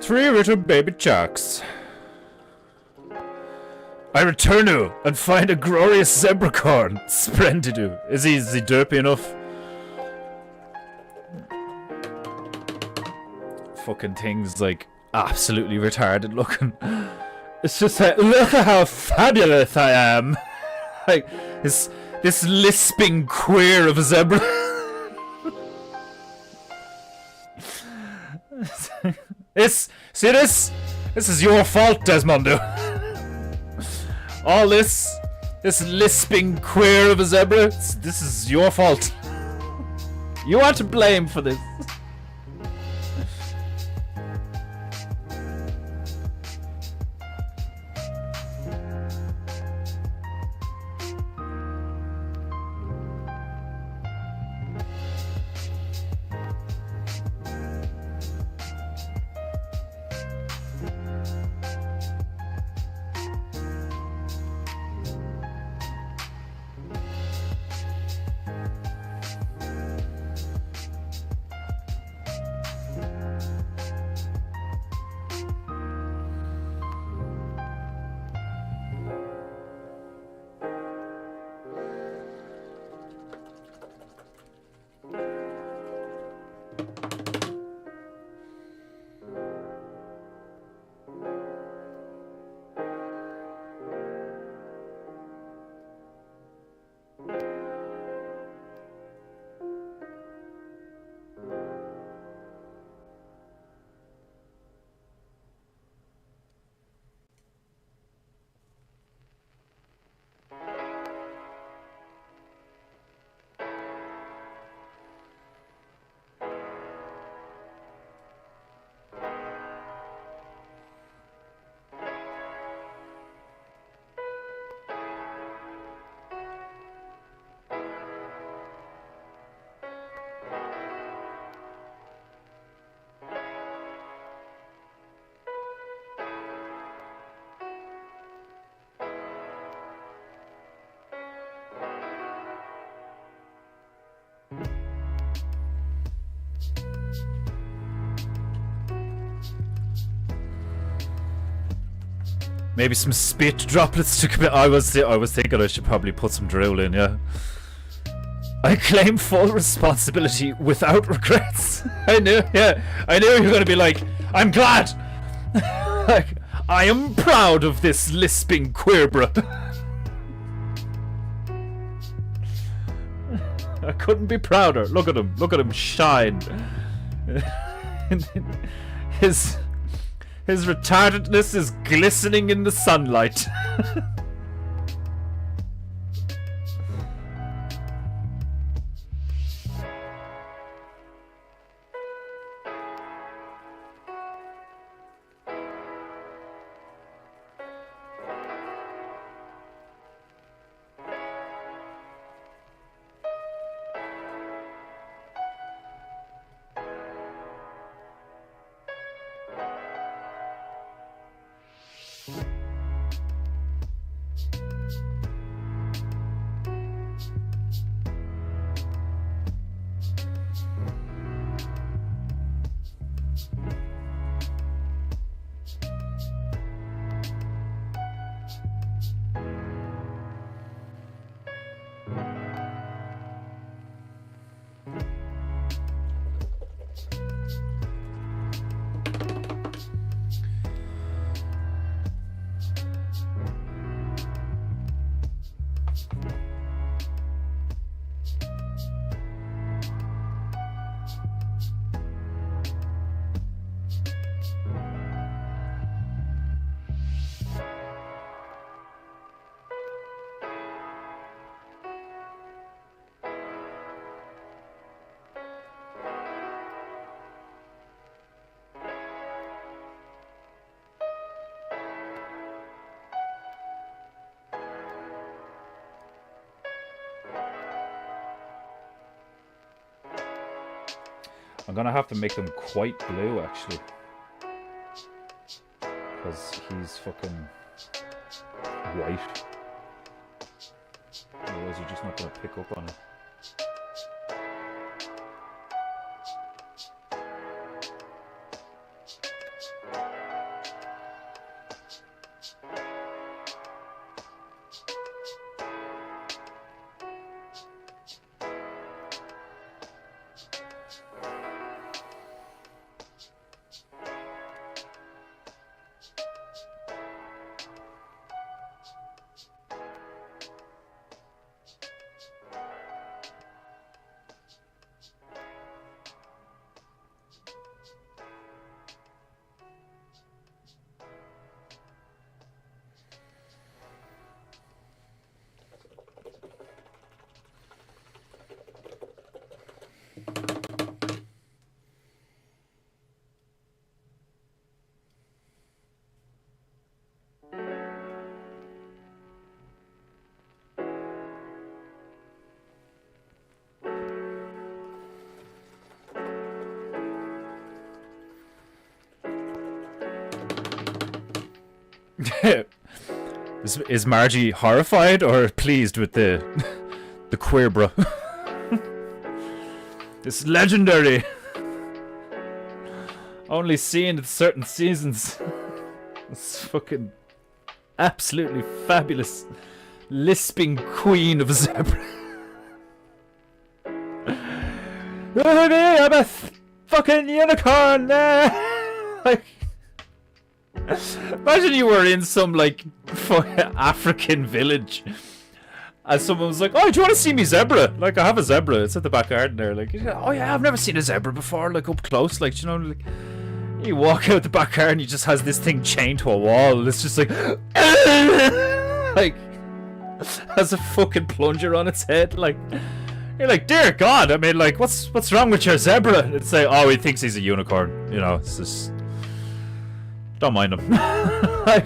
Speaker 1: Three little baby sharks. I return to and find a glorious zebracorn. Splendidu. Is he derpy enough? Fucking thing's like absolutely retarded looking. It's just like, look at how fabulous I am. Like this lisping queer of a zebra. See this? This is your fault, Desmondu. All this lisping queer of a zebra, this is your fault. You are to blame for this. Maybe some spit droplets to commit. I was thinking I should probably put some drill in, yeah. I claim full responsibility without regrets. I knew you were gonna be like, I'm glad. Like, I am proud of this lisping queerbra. I couldn't be prouder. Look at him shine. His retardedness is glistening in the sunlight. I'm gonna have to make them quite blue, actually. Because he's fucking white. Otherwise you're just not gonna pick up on it. Is Margie horrified or pleased with the queer bro? It's legendary. Only seen in certain seasons. It's fucking absolutely fabulous. Lisping queen of zebra. I'm a fucking unicorn. Like, imagine you were in some like African village and someone was like, oh, do you want to see me zebra? Like, I have a zebra, it's at the back garden there. Like, oh yeah, I've never seen a zebra before, like up close. Like, you know, like you walk out the back garden, he just has this thing chained to a wall. It's just like like has a fucking plunger on its head. Like, you're like, dear God, I mean, like, what's wrong with your zebra? And it's like, oh, he thinks he's a unicorn, you know. It's just, don't mind him. Like,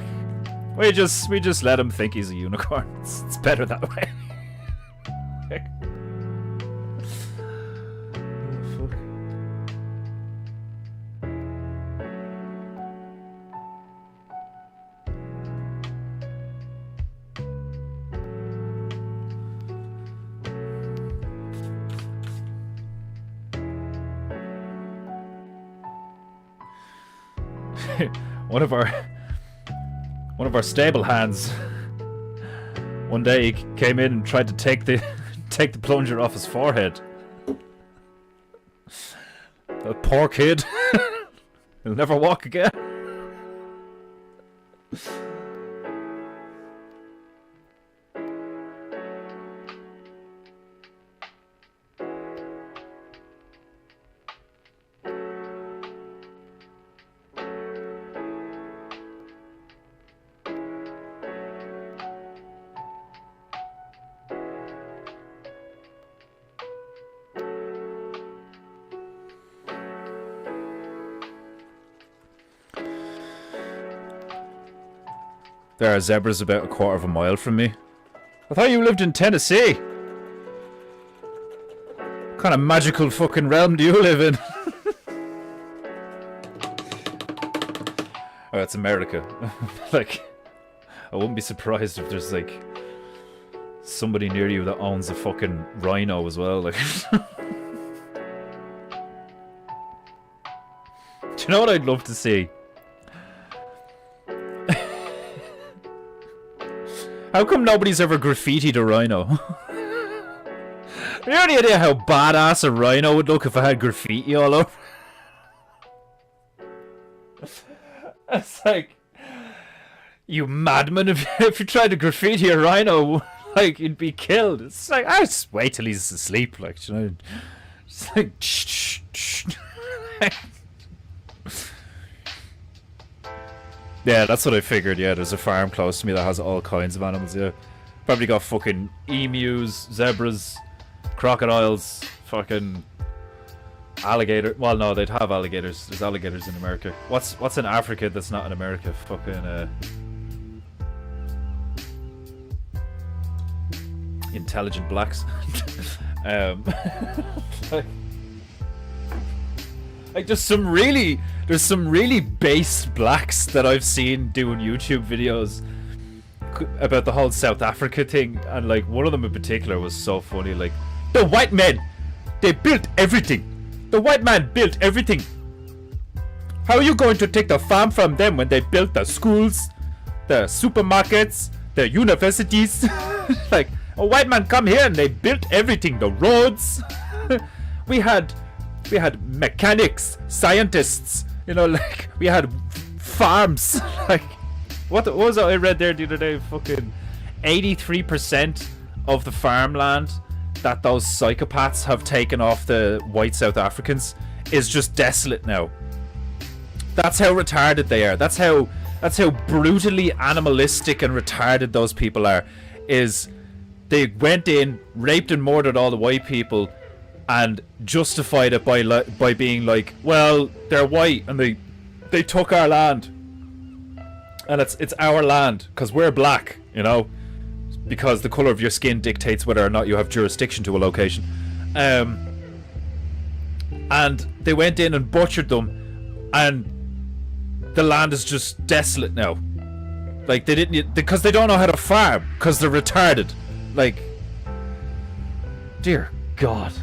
Speaker 1: we just let him think he's a unicorn. It's better that way. One of our stable hands. One day he came in and tried to take the plunger off his forehead. That poor kid. He'll never walk again. There are zebras about a quarter of a mile from me. I thought you lived in Tennessee. What kind of magical fucking realm do you live in? Oh, it's America. Like, I wouldn't be surprised if there's like somebody near you that owns a fucking rhino as well. Like, do you know what I'd love to see? How come nobody's ever graffitied a rhino? You have any idea how badass a rhino would look if I had graffiti all over? It's like, you madman, if you tried to graffiti a rhino, like, you'd be killed. It's like, I just wait till he's asleep, like, you know. It's like, shh, shh, shh. Yeah, that's what I figured. Yeah, there's a farm close to me that has all kinds of animals. Yeah, probably got fucking emus, zebras, crocodiles, fucking alligator. Well, no, they'd have alligators. There's alligators in America. What's in Africa that's not in America? Fucking intelligent blacks. Like there's some really based blacks that I've seen doing YouTube videos about the whole South Africa thing, and like one of them in particular was so funny. Like, the white men, they built everything. The white man built everything. How are you going to take the farm from them when they built the schools, the supermarkets, the universities? Like, a white man come here and they built everything. The roads. We had mechanics, scientists, you know, like, we had farms. Like, what was it I read there the other day? Fucking 83% of the farmland that those psychopaths have taken off the white South Africans is just desolate now. That's how retarded they are. That's how brutally animalistic and retarded those people are. Is they went in, raped and murdered all the white people, and justified it by being like, well, they're white and they took our land, and it's our land because we're black, you know, because the color of your skin dictates whether or not you have jurisdiction to a location. And they went in and butchered them, and the land is just desolate now. Like, they didn't, because they don't know how to farm, because they're retarded. Like, dear God.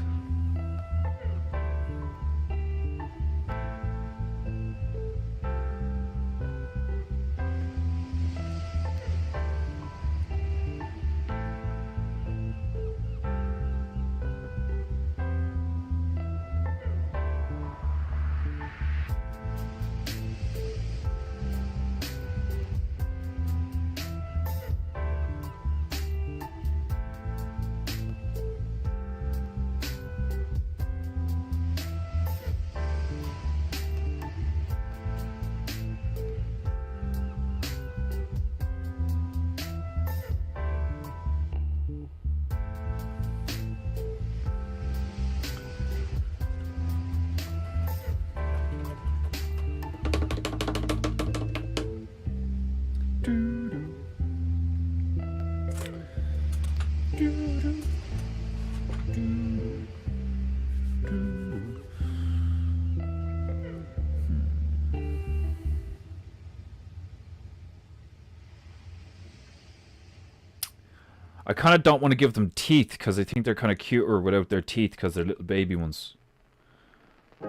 Speaker 1: I kind of don't want to give them teeth because I think they're kind of cuter without their teeth because they're little baby ones.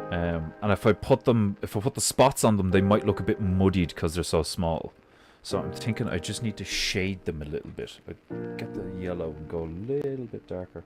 Speaker 1: And if I put the spots on them, they might look a bit muddied because they're so small. So I'm thinking I just need to shade them a little bit. Like, get the yellow and go a little bit darker.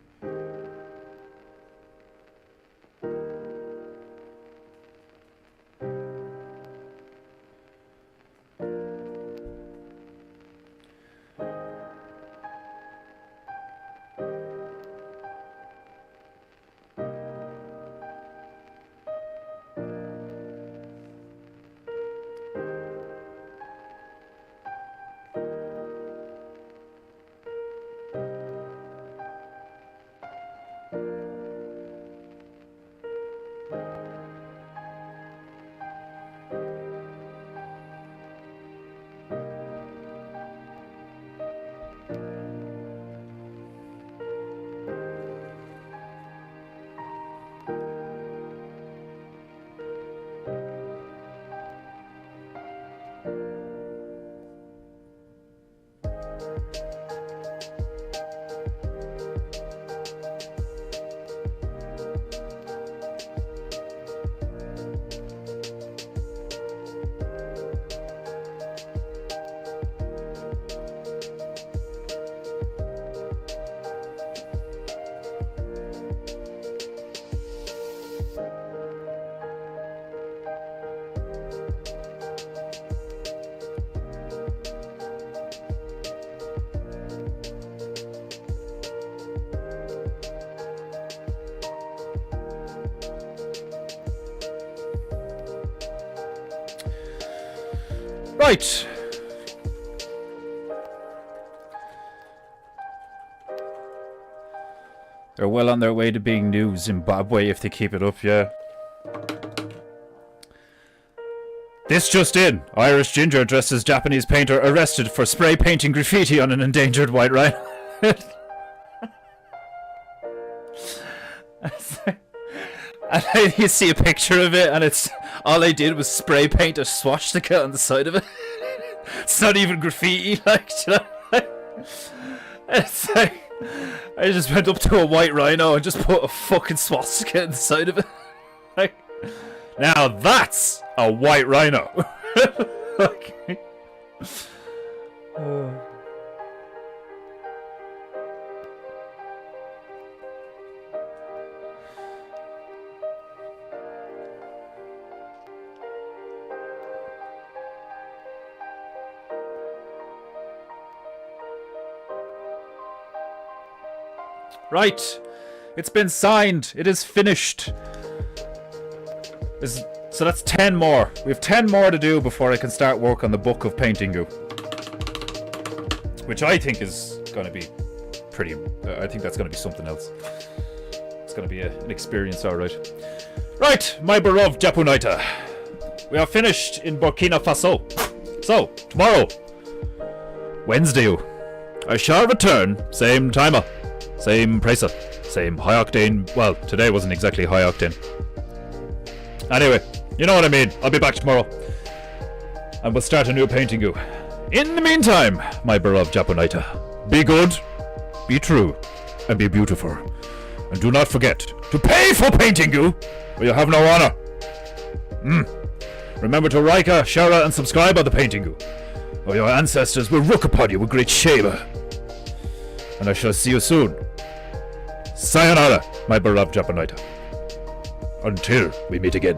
Speaker 1: Right. They're well on their way to being new Zimbabwe if they keep it up, yeah. This just in. Irish ginger dressed as Japanese painter arrested for spray painting graffiti on an endangered white rhino. And then you see a picture of it and it's all I did was spray paint a swastika on the side of it. It's not even graffiti, like, you know? It's like I just went up to a white rhino and just put a fucking swastika in the side of it. Like, now that's a white rhino. Okay. Right, it's been signed. It is finished. So that's 10 more. We have 10 more to do before I can start work on the book of PEINTEINGU, which I think is going to be pretty. I think that's going to be something else. It's going to be an experience, all right. Right, my beloved Japunaita, we are finished in Burkina Faso. So tomorrow, Wednesday, I shall return. Same timer. Same pricer, same high octane. Well, today wasn't exactly high octane. Anyway, you know what I mean. I'll be back tomorrow. And we'll start a new PEINTEINGU. In the meantime, my beloved Japonaita, be good, be true, and be beautiful. And do not forget to pay for PEINTEINGU, or you have no honor. Remember to like, share, and subscribe on the PEINTEINGU, or your ancestors will rook upon you with great shame. And I shall see you soon. Sayonara, my beloved Japonaita. Until we meet again.